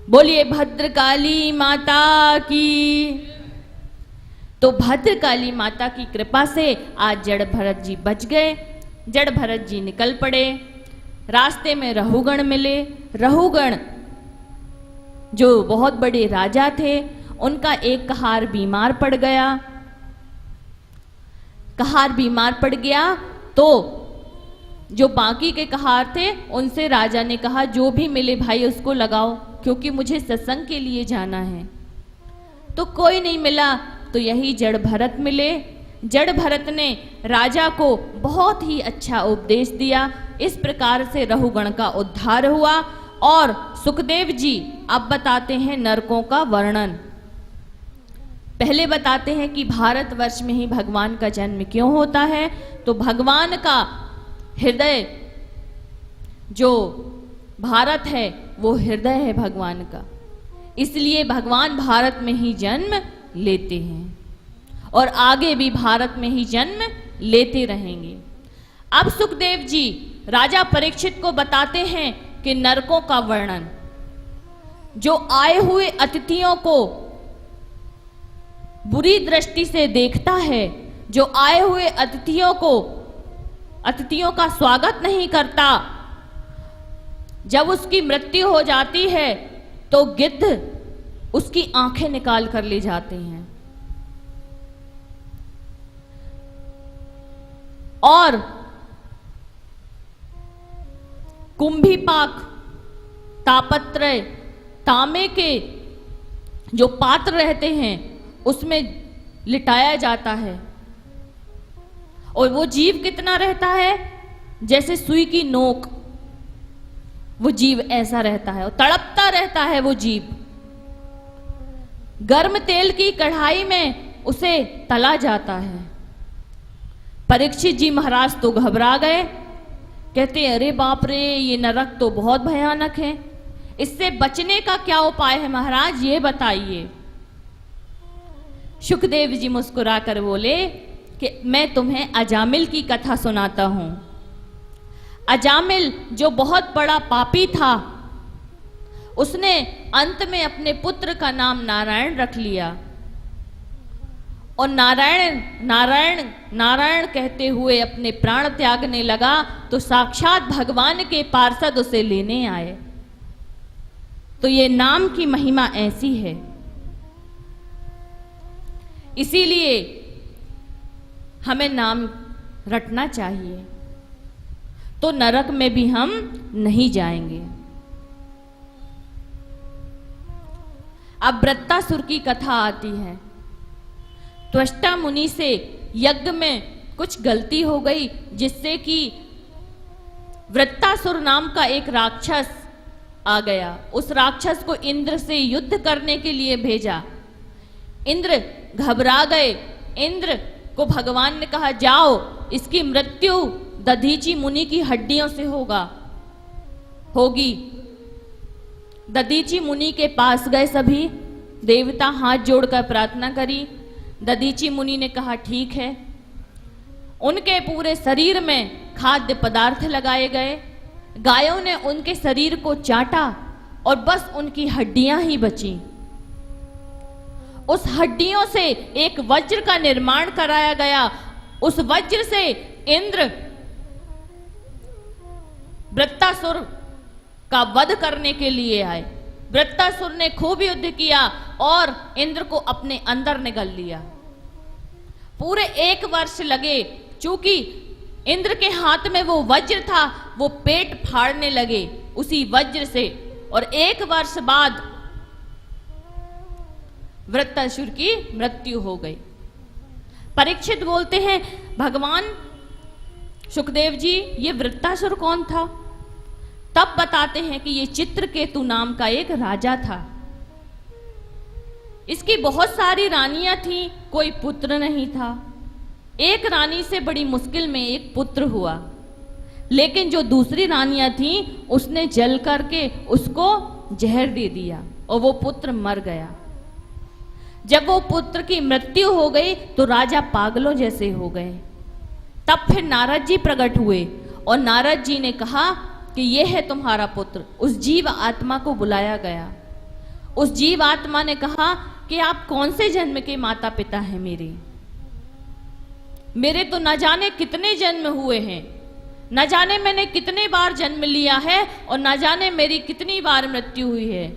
बोलिए भद्रकाली माता की। तो भद्रकाली माता की कृपा से आज जड़ भरत जी बच गए। जड़ भरत जी निकल पड़े। रास्ते में रहुगण मिले। रहुगण जो बहुत बड़े राजा थे, उनका एक कहार बीमार पड़ गया। कहार बीमार पड़ गया तो जो बाकी के कहार थे उनसे राजा ने कहा, जो भी मिले भाई उसको लगाओ, क्योंकि मुझे सत्संग के लिए जाना है। तो कोई नहीं मिला तो यही जड़ भरत मिले। जड़ भरत ने राजा को बहुत ही अच्छा उपदेश दिया। इस प्रकार से रहुगण का उद्धार हुआ। और सुखदेव जी अब बताते हैं नरकों का वर्णन। पहले बताते हैं कि भारतवर्ष में ही भगवान का जन्म क्यों होता है। तो भगवान का हृदय, जो भारत है वो हृदय है भगवान का, इसलिए भगवान भारत में ही जन्म लेते हैं और आगे भी भारत में ही जन्म लेते रहेंगे। अब सुखदेव जी राजा परीक्षित को बताते हैं कि नरकों का वर्णन। जो आए हुए अतिथियों को बुरी दृष्टि से देखता है, जो आए हुए अतिथियों का स्वागत नहीं करता, जब उसकी मृत्यु हो जाती है तो गिद्ध उसकी आंखें निकाल कर ले जाते हैं। और कुंभीपाक, तापत्रय, तांबे के जो पात्र रहते हैं उसमें लिटाया जाता है। और वो जीव कितना रहता है, जैसे सुई की नोक, वो जीव ऐसा रहता है और तड़पता रहता है वो जीव। गर्म तेल की कढ़ाई में उसे तला जाता है। परीक्षित जी महाराज तो घबरा गए, कहते अरे बाप रे, ये नरक तो बहुत भयानक है, इससे बचने का क्या उपाय है महाराज, ये बताइए। सुखदेव जी मुस्कुराकर बोले कि मैं तुम्हें अजामिल की कथा सुनाता हूं। अजामिल जो बहुत बड़ा पापी था, उसने अंत में अपने पुत्र का नाम नारायण रख लिया और नारायण नारायण नारायण कहते हुए अपने प्राण त्यागने लगा। तो साक्षात भगवान के पार्षद उसे लेने आए। तो ये नाम की महिमा ऐसी है। इसीलिए हमें नाम रटना चाहिए, तो नरक में भी हम नहीं जाएंगे। अब वृत्तासुर की कथा आती है। त्वष्टा मुनि से यज्ञ में कुछ गलती हो गई, जिससे कि वृत्तासुर नाम का एक राक्षस आ गया। उस राक्षस को इंद्र से युद्ध करने के लिए भेजा। इंद्र घबरा गए। इंद्र को भगवान ने कहा, जाओ, इसकी मृत्यु दधीची मुनि की हड्डियों से होगी। दधीची मुनि के पास गए सभी देवता, हाथ जोड़कर प्रार्थना करी। दधीची मुनि ने कहा, ठीक है। उनके पूरे शरीर में खाद्य पदार्थ लगाए गए। गायों ने उनके शरीर को चाटा और बस उनकी हड्डियां ही बची। उस हड्डियों से एक वज्र का निर्माण कराया गया। उस वज्र से इंद्र वृत्तासुर का वध करने के लिए आए। वृत्तासुर ने खूब युद्ध किया और इंद्र को अपने अंदर निगल लिया। पूरे 1 वर्ष लगे, चूंकि इंद्र के हाथ में वो वज्र था, वो पेट फाड़ने लगे उसी वज्र से। और 1 वर्ष बाद वृत्तासुर की मृत्यु हो गई। परीक्षित बोलते हैं, भगवान सुखदेव जी, ये वृत्तासुर कौन था? तब बताते हैं कि ये चित्रकेतु नाम का एक राजा था। इसकी बहुत सारी रानियां थीं, कोई पुत्र नहीं था। एक रानी से बड़ी मुश्किल में एक पुत्र हुआ, लेकिन जो दूसरी रानियां थीं उसने जल करके उसको जहर दे दिया और वो पुत्र मर गया। जब वो पुत्र की मृत्यु हो गई तो राजा पागलों जैसे हो गए। तब फिर नारद जी प्रकट हुए और नारद जी ने कहा कि ये है तुम्हारा पुत्र। उस जीव आत्मा को बुलाया गया। उस जीव आत्मा ने कहा कि आप कौन से जन्म के माता पिता हैं मेरे तो न जाने कितने जन्म हुए हैं, न जाने मैंने कितने बार जन्म लिया है और न जाने मेरी कितनी बार मृत्यु हुई है।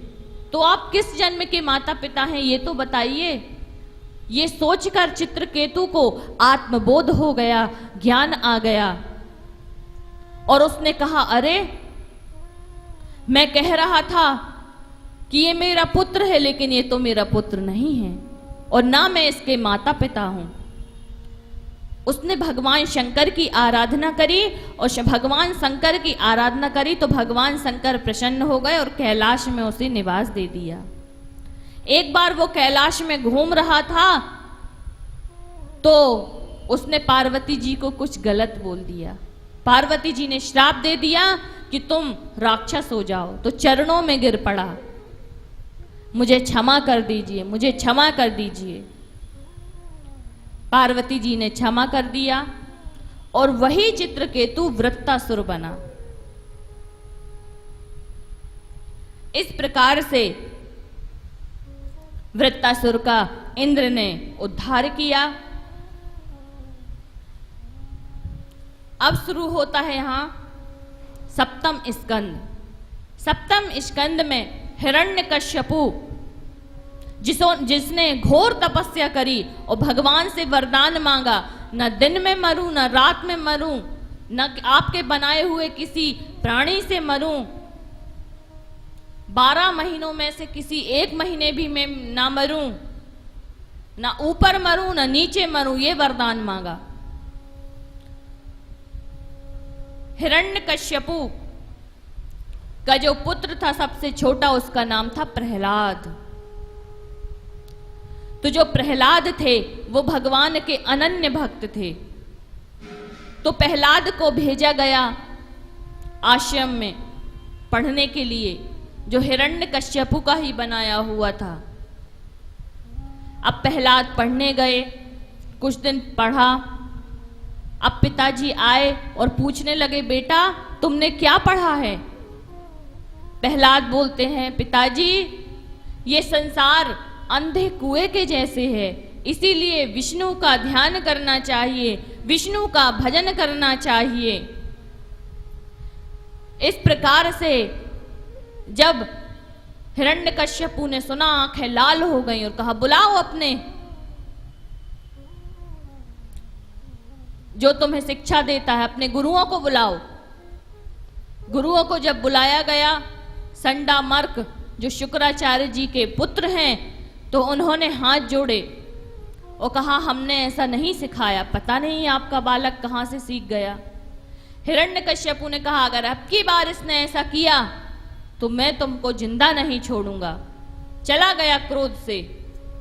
तो आप किस जन्म के माता पिता हैं ये तो बताइए। ये सोचकर चित्रकेतु को आत्मबोध हो गया, ज्ञान आ गया और उसने कहा, अरे मैं कह रहा था कि ये मेरा पुत्र है, लेकिन ये तो मेरा पुत्र नहीं है और ना मैं इसके माता पिता हूं। उसने भगवान शंकर की आराधना करी और भगवान शंकर की आराधना करी तो भगवान शंकर प्रसन्न हो गए और कैलाश में उसे निवास दे दिया। एक बार वो कैलाश में घूम रहा था तो उसने पार्वती जी को कुछ गलत बोल दिया। पार्वती जी ने श्राप दे दिया कि तुम राक्षस हो जाओ, तो चरणों में गिर पड़ा, मुझे क्षमा कर दीजिए, मुझे क्षमा कर दीजिए। पार्वती जी ने क्षमा कर दिया और वही चित्रकेतु वृत्तासुर बना। इस प्रकार से वृत्तासुर का इंद्र ने उद्धार किया। अब शुरू होता है यहां 7वां स्कंद। 7वें स्कंद में हिरण्यकश्यपु जिसने घोर तपस्या करी और भगवान से वरदान मांगा, न दिन में मरूं न रात में मरूं, न आपके बनाए हुए किसी प्राणी से मरूं, 12 महीनों में से किसी एक महीने भी मैं ना मरूं, ना ऊपर मरूं ना नीचे मरूं, ये वरदान मांगा। हिरण्यकश्यपु का जो पुत्र था सबसे छोटा, उसका नाम था प्रहलाद। तो जो प्रहलाद थे वो भगवान के अनन्य भक्त थे। तो प्रहलाद को भेजा गया आश्रम में पढ़ने के लिए, जो हिरण्यकश्यपु का ही बनाया हुआ था। अब प्रहलाद पढ़ने गए, कुछ दिन पढ़ा। अब पिताजी आए और पूछने लगे, बेटा तुमने क्या पढ़ा है? प्रहलाद बोलते हैं, पिताजी ये संसार अंधे कुएं के जैसे है, इसीलिए विष्णु का ध्यान करना चाहिए, विष्णु का भजन करना चाहिए। इस प्रकार से जब हिरण्यकश्यपु ने सुना, आंखें लाल हो गई और कहा, बुलाओ अपने जो तुम्हें शिक्षा देता है, अपने गुरुओं को बुलाओ। गुरुओं को जब बुलाया गया, संडा मर्क जो शुक्राचार्य जी के पुत्र हैं, तो उन्होंने हाथ जोड़े और कहा हमने ऐसा नहीं सिखाया, पता नहीं आपका बालक कहाँ से सीख गया। हिरण्यकश्यपु ने कहा अगर अब की बार इसने ऐसा किया तो मैं तुमको जिंदा नहीं छोड़ूंगा। चला गया क्रोध से।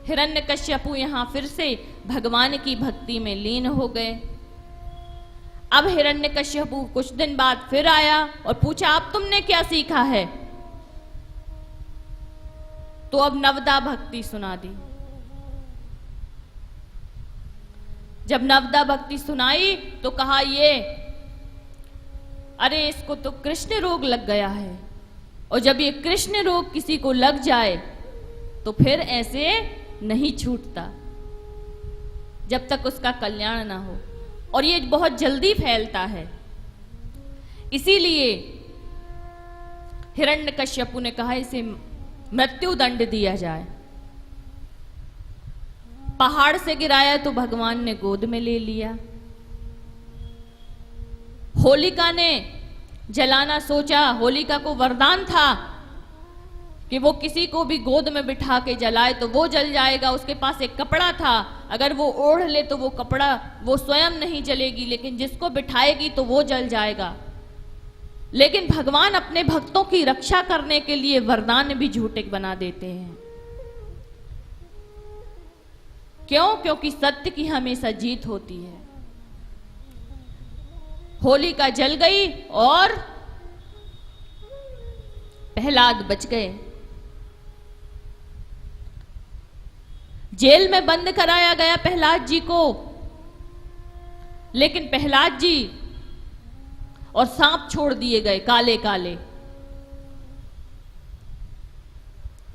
हिरण्यकश्यपु यहां फिर से भगवान की भक्ति में लीन हो गए। अब हिरण्यकश्यपु कुछ दिन बाद फिर आया और पूछा अब तुमने क्या सीखा है? तो अब नवदा भक्ति सुना दी। जब नवदा भक्ति सुनाई तो कहा ये अरे इसको तो कृष्ण रोग लग गया है, और जब ये कृष्ण रोग किसी को लग जाए तो फिर ऐसे नहीं छूटता जब तक उसका कल्याण ना हो, और ये बहुत जल्दी फैलता है। इसीलिए हिरण्यकश्यपु ने कहा इसे मृत्यु दंड दिया जाए। पहाड़ से गिराया तो भगवान ने गोद में ले लिया। होलिका ने जलाना सोचा, होलिका को वरदान था कि वो किसी को भी गोद में बिठा के जलाए तो वो जल जाएगा। उसके पास एक कपड़ा था, अगर वो ओढ़ ले तो वो कपड़ा वो स्वयं नहीं जलेगी, लेकिन जिसको बिठाएगी तो वो जल जाएगा। लेकिन भगवान अपने भक्तों की रक्षा करने के लिए वरदान भी झूठे बना देते हैं। क्यों? क्योंकि सत्य की हमेशा जीत होती है। होलिका जल गई और प्रहलाद बच गए। जेल में बंद कराया गया प्रहलाद जी को, लेकिन प्रहलाद जी और सांप छोड़ दिए गए काले काले।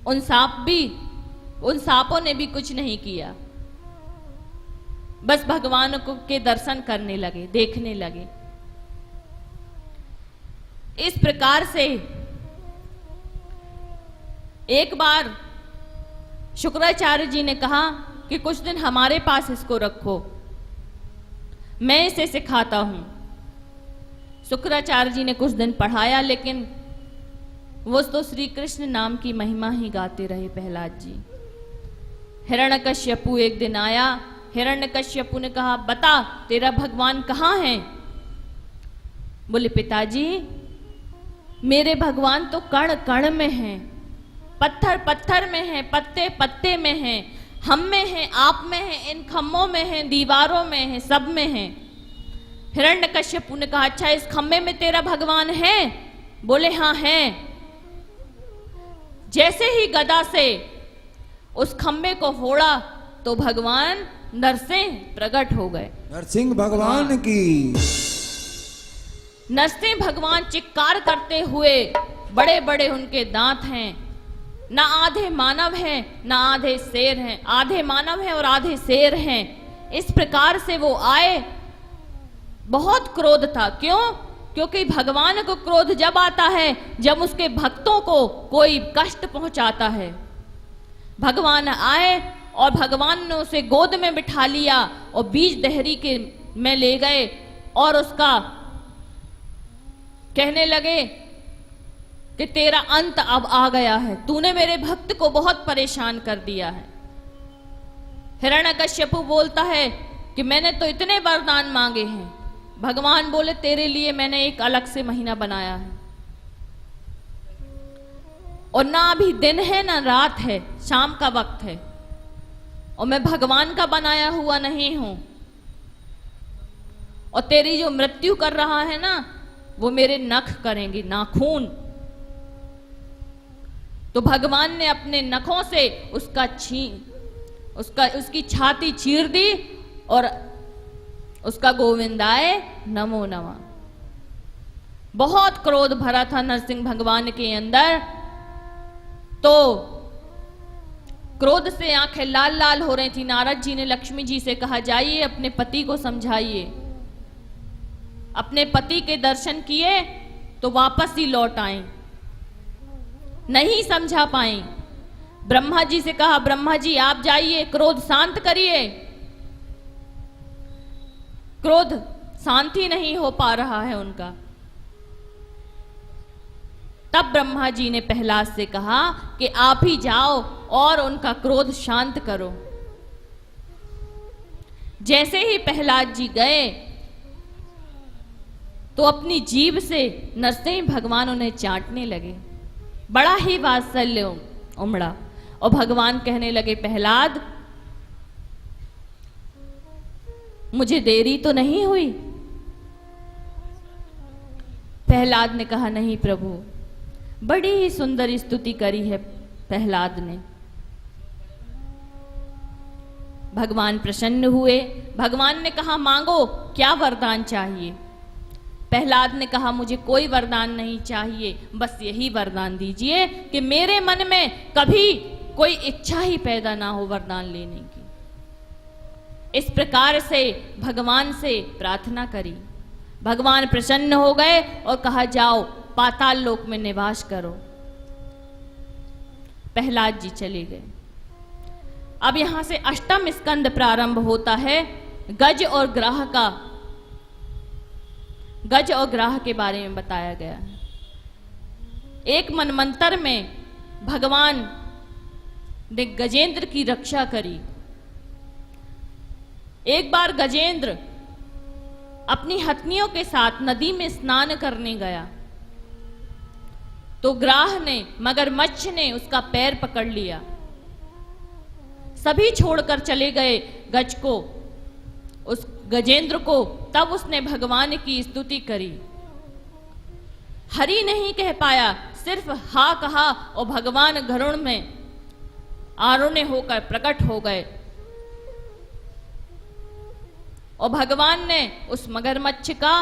उन सांपों ने भी कुछ नहीं किया, बस भगवान को के दर्शन करने लगे, देखने लगे। इस प्रकार से एक बार शुक्राचार्य जी ने कहा कि कुछ दिन हमारे पास इसको रखो, मैं इसे सिखाता हूं। शुक्राचार्य जी ने कुछ दिन पढ़ाया, लेकिन वो तो श्री कृष्ण नाम की महिमा ही गाते रहे प्रहलाद जी। हिरण्यकश्यपु एक दिन आया। हिरण्यकश्यपु ने कहा बता तेरा भगवान कहाँ है? बोले पिताजी मेरे भगवान तो कण कण में हैं, पत्थर पत्थर में हैं, पत्ते पत्ते में हैं, हम में हैं, आप में हैं, इन खम्भों में हैं, दीवारों में हैं, सब में हैं। हिरण्यकश्यपु ने कहा अच्छा इस खम्भे में तेरा भगवान है? बोले हाँ है। जैसे ही गदा से उस खम्भे को फोड़ा तो भगवान नरसिंह प्रकट हो गए। नरसिंह भगवान की। नरसिंह भगवान चित्कार करते हुए, बड़े बड़े उनके दांत हैं, ना आधे मानव हैं ना आधे शेर हैं, आधे मानव हैं और आधे शेर हैं। इस प्रकार से वो आए। बहुत क्रोध था। क्यों? क्योंकि भगवान को क्रोध जब आता है जब उसके भक्तों को कोई कष्ट पहुंचाता है। भगवान आए और भगवान ने उसे गोद में बिठा लिया और बीज दहरी के में ले गए और उसका कहने लगे कि तेरा अंत अब आ गया है, तूने मेरे भक्त को बहुत परेशान कर दिया है। हिरण्यकश्यपु बोलता है कि मैंने तो इतने वरदान मांगे हैं। भगवान बोले तेरे लिए मैंने एक अलग से महीना बनाया है, और ना अभी दिन है ना रात है, शाम का वक्त है, और मैं भगवान का बनाया हुआ नहीं हूं। और तेरी जो मृत्यु कर रहा है ना वो मेरे नख करेंगे, नाखून। तो भगवान ने अपने नखों से उसकी छाती चीर दी और उसका गोविंदाय नमो नमः। बहुत क्रोध भरा था नरसिंह भगवान के अंदर, तो क्रोध से आंखें लाल लाल हो रही थी। नारद जी ने लक्ष्मी जी से कहा जाइए अपने पति को समझाइए। अपने पति के दर्शन किए तो वापस ही लौट आई, नहीं समझा पाई। ब्रह्मा जी से कहा ब्रह्मा जी आप जाइए क्रोध शांत करिए। क्रोध शांति नहीं हो पा रहा है उनका। तब ब्रह्मा जी ने प्रहलाद से कहा कि आप ही जाओ और उनका क्रोध शांत करो। जैसे ही प्रहलाद जी गए तो अपनी जीभ से नरसिंह भगवान उन्हें चाटने लगे। बड़ा ही वात्सल्य उमड़ा और भगवान कहने लगे, प्रहलाद मुझे देरी तो नहीं हुई? प्रहलाद ने कहा, नहीं प्रभु, बड़ी ही सुंदर स्तुति करी है प्रहलाद ने। भगवान प्रसन्न हुए। भगवान ने कहा, मांगो, क्या वरदान चाहिए? प्रहलाद ने कहा, मुझे कोई वरदान नहीं चाहिए, बस यही वरदान दीजिए कि मेरे मन में कभी कोई इच्छा ही पैदा ना हो वरदान लेने की। इस प्रकार से भगवान से प्रार्थना करी। भगवान प्रसन्न हो गए और कहा, जाओ पाताल लोक में निवास करो। प्रहलाद जी चले गए। अब यहां से अष्टम स्कंद प्रारंभ होता है। गज और ग्राह का, गज और ग्राह के बारे में बताया गया है। एक मनमंत्र में भगवान ने गजेंद्र की रक्षा करी। एक बार गजेंद्र अपनी हथनियों के साथ नदी में स्नान करने गया तो ग्राह ने, मगरमच्छ ने उसका पैर पकड़ लिया। सभी छोड़कर चले गए गज को, उस गजेंद्र को। तब उसने भगवान की स्तुति करी। हरि नहीं कह पाया, सिर्फ हा कहा और भगवान गरुड़ में आरूढ़ होकर प्रकट हो गए और भगवान ने उस मगरमच्छ का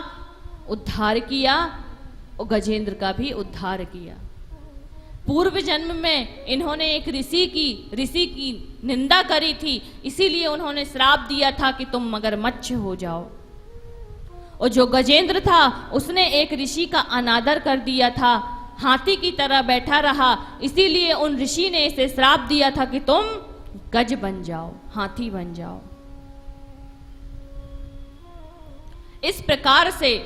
उद्धार किया और गजेंद्र का भी उद्धार किया। पूर्व जन्म में इन्होंने एक ऋषि की निंदा करी थी, इसीलिए उन्होंने श्राप दिया था कि तुम मगरमच्छ हो जाओ। और जो गजेंद्र था उसने एक ऋषि का अनादर कर दिया था, हाथी की तरह बैठा रहा, इसीलिए उन ऋषि ने इसे श्राप दिया था कि तुम गज बन जाओ, हाथी बन जाओ। इस प्रकार से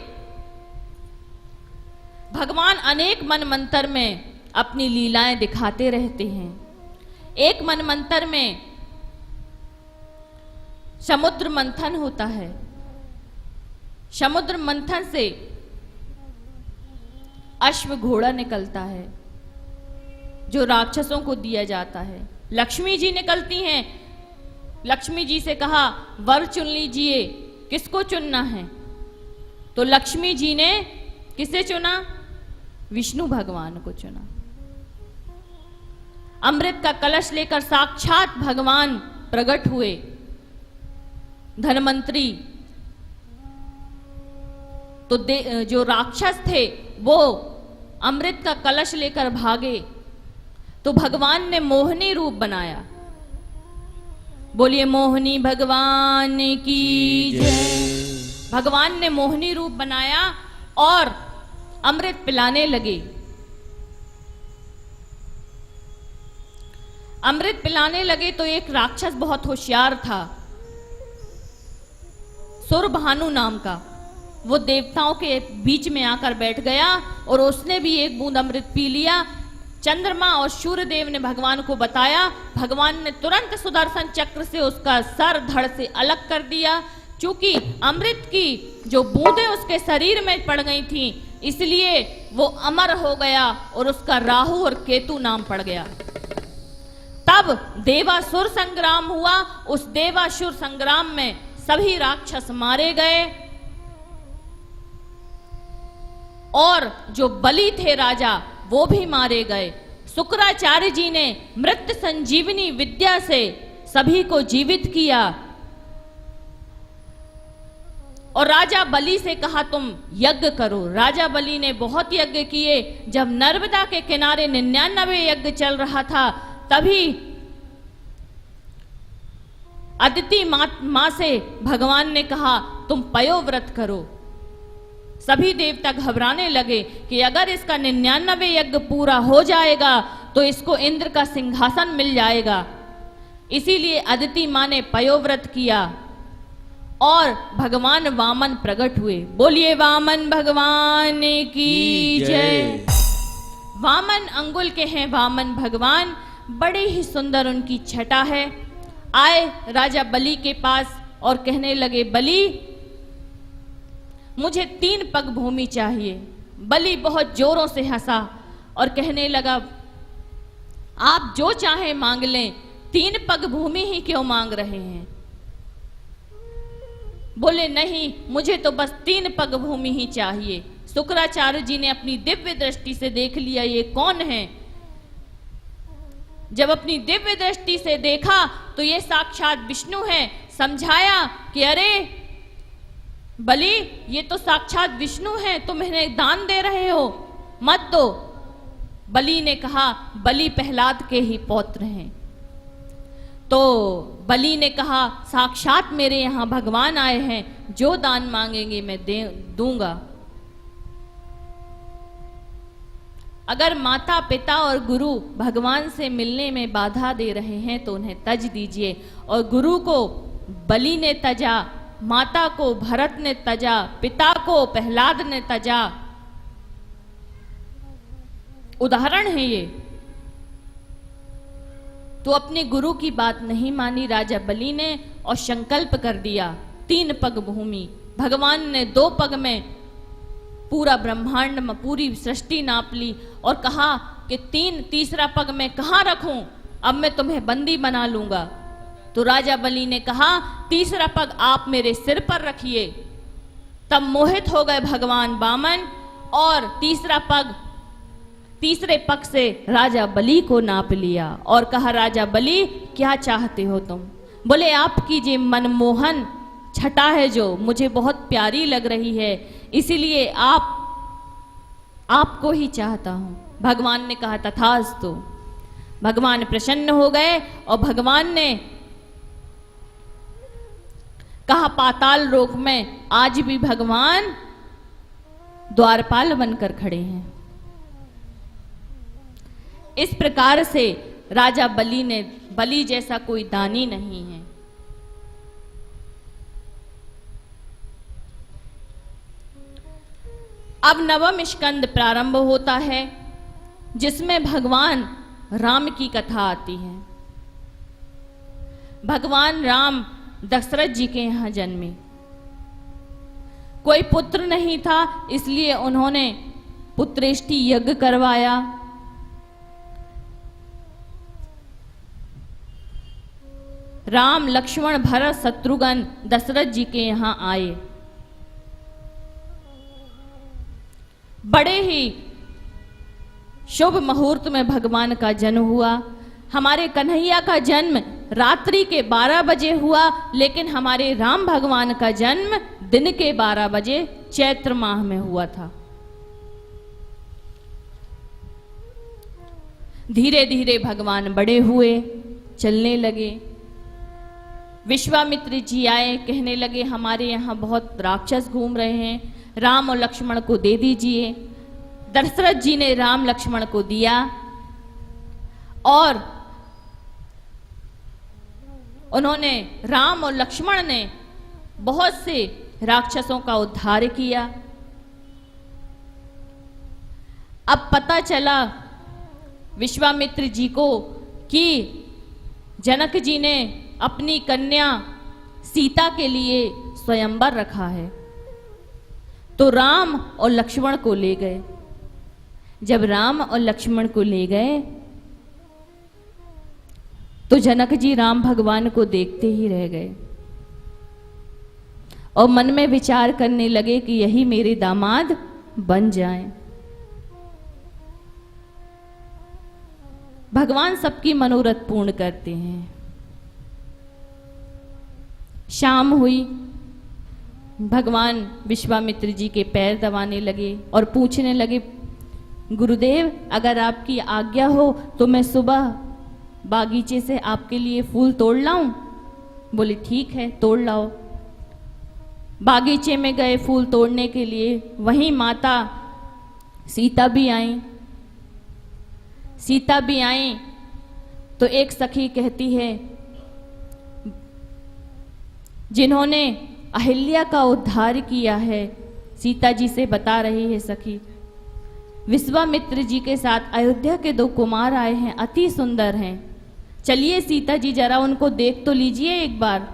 भगवान अनेक मनमंत्र में अपनी लीलाएं दिखाते रहते हैं। एक मनमंत्र में समुद्र मंथन होता है। समुद्र मंथन से अश्व घोड़ा निकलता है जो राक्षसों को दिया जाता है। लक्ष्मी जी निकलती हैं। लक्ष्मी जी से कहा, वर चुन लीजिए, किसको चुनना है? तो लक्ष्मी जी ने किसे चुना? विष्णु भगवान को चुना। अमृत का कलश लेकर साक्षात भगवान प्रकट हुए। धनवंतरी तो जो राक्षस थे वो अमृत का कलश लेकर भागे तो भगवान ने मोहिनी रूप बनाया। बोलिए मोहिनी भगवान की जय। भगवान ने मोहिनी रूप बनाया और अमृत पिलाने लगे। अमृत पिलाने लगे तो एक राक्षस बहुत होशियार था, सुरभानु नाम का। वो देवताओं के बीच में आकर बैठ गया और उसने भी एक बूंद अमृत पी लिया। चंद्रमा और सूर्यदेव ने भगवान को बताया। भगवान ने तुरंत सुदर्शन चक्र से उसका सर धड़ से अलग कर दिया। चूंकि अमृत की जो बूंदें उसके शरीर में पड़ गई थीं, इसलिए वो अमर हो गया और उसका राहु और केतु नाम पड़ गया। तब देवासुर संग्राम हुआ। उस देवासुर संग्राम में सभी राक्षस मारे गए और जो बलि थे राजा वो भी मारे गए। शुक्राचार्य जी ने मृत संजीवनी विद्या से सभी को जीवित किया और राजा बलि से कहा तुम यज्ञ करो। राजा बलि ने बहुत यज्ञ किए। जब नर्मदा के किनारे 99 यज्ञ चल रहा था तभी अदिति मां से भगवान ने कहा तुम पयोव्रत करो। सभी देवता घबराने लगे कि अगर इसका 99 यज्ञ पूरा हो जाएगा तो इसको इंद्र का सिंहासन मिल जाएगा। इसीलिए अदिति मां ने पयोव्रत किया और भगवान वामन प्रकट हुए। बोलिए वामन भगवान की जय। वामन अंगुल के हैं वामन भगवान, बड़ी ही सुंदर उनकी छटा है। आए राजा बलि के पास और कहने लगे, बलि मुझे 3 पग भूमि चाहिए। बलि बहुत जोरों से हंसा और कहने लगा, आप जो चाहे मांग लें, 3 पग भूमि ही क्यों मांग रहे हैं? बोले नहीं, मुझे तो बस 3 पग भूमि ही चाहिए। शुक्राचार्य जी ने अपनी दिव्य दृष्टि से देख लिया ये कौन है। जब अपनी दिव्य दृष्टि से देखा तो ये साक्षात विष्णु है। समझाया कि अरे बलि, ये तो साक्षात विष्णु है, तुम इन्हें दान दे रहे हो, मत दो। बलि ने कहा, बलि प्रहलाद के ही पौत्र हैं। तो बलि ने कहा, साक्षात मेरे यहां भगवान आए हैं, जो दान मांगेंगे मैं दूंगा। अगर माता पिता और गुरु भगवान से मिलने में बाधा दे रहे हैं तो उन्हें तज दीजिए। और गुरु को बलि ने तजा, माता को भरत ने तजा, पिता को प्रहलाद ने तजा। उदाहरण है ये। तो अपने गुरु की बात नहीं मानी राजा बलि ने और संकल्प कर दिया 3 पग भूमि। भगवान ने 2 पग में पूरा ब्रह्मांड में पूरी सृष्टि नाप ली और कहा कि तीसरा पग मैं कहाँ रखूं, अब मैं तुम्हें बंदी बना लूंगा। तो राजा बलि ने कहा, तीसरा पग आप मेरे सिर पर रखिए। तब मोहित हो गए भगवान वामन और तीसरे पग से राजा बलि को नाप लिया और कहा, राजा बलि क्या चाहते हो तुम? बोले, आपकी जो मनमोहन छटा है जो मुझे बहुत प्यारी लग रही है, इसीलिए आपको ही चाहता हूं। भगवान ने कहा, तथास्तु। भगवान प्रसन्न हो गए और भगवान ने कहा, पाताल लोक में आज भी भगवान द्वारपाल बनकर खड़े हैं। इस प्रकार से राजा बलि जैसा कोई दानी नहीं है। अब नवम स्कंद प्रारंभ होता है जिसमें भगवान राम की कथा आती है। भगवान राम दशरथ जी के यहां जन्मे। कोई पुत्र नहीं था, इसलिए उन्होंने पुत्रेष्टि यज्ञ करवाया। राम लक्ष्मण भरत शत्रुघ्न दशरथ जी के यहां आए। बड़े ही शुभ मुहूर्त में भगवान का जन्म हुआ। हमारे कन्हैया का जन्म रात्रि के 12 बजे हुआ, लेकिन हमारे राम भगवान का जन्म दिन के 12 बजे चैत्र माह में हुआ था। धीरे धीरे भगवान बड़े हुए, चलने लगे। विश्वामित्र जी आए, कहने लगे हमारे यहाँ बहुत राक्षस घूम रहे हैं, राम और लक्ष्मण को दे दीजिए। दशरथ जी ने राम लक्ष्मण को दिया और उन्होंने राम और लक्ष्मण ने बहुत से राक्षसों का उद्धार किया। अब पता चला विश्वामित्र जी को कि जनक जी ने अपनी कन्या सीता के लिए स्वयंवर रखा है, तो राम और लक्ष्मण को ले गए। जब राम और लक्ष्मण को ले गए तो जनक जी राम भगवान को देखते ही रह गए और मन में विचार करने लगे कि यही मेरे दामाद बन जाएं। भगवान सबकी मनोरथ पूर्ण करते हैं। शाम हुई, भगवान विश्वामित्र जी के पैर दबाने लगे और पूछने लगे, गुरुदेव अगर आपकी आज्ञा हो तो मैं सुबह बागीचे से आपके लिए फूल तोड़ लाऊं? बोले ठीक है, तोड़ लाओ। बागीचे में गए फूल तोड़ने के लिए। वहीं माता सीता भी आई। सीता भी आई तो एक सखी कहती है, जिन्होंने अहिल्या का उद्धार किया है, सीता जी से बता रही है सखी, विश्वामित्र जी के साथ अयोध्या के 2 कुमार आए हैं, अति सुंदर हैं। चलिए सीता जी जरा उनको देख तो लीजिए एक बार।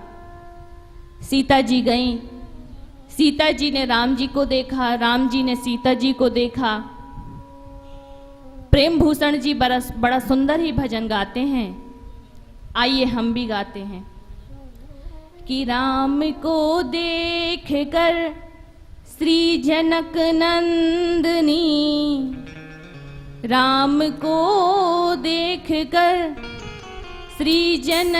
सीता जी गईं। सीता जी ने राम जी को देखा, राम जी ने सीता जी को देखा। प्रेम भूषण जी बड़ा सुंदर ही भजन गाते हैं, आइए हम भी गाते हैं कि राम को देख कर श्री जनक नंदनी, राम को देख कर श्री जनक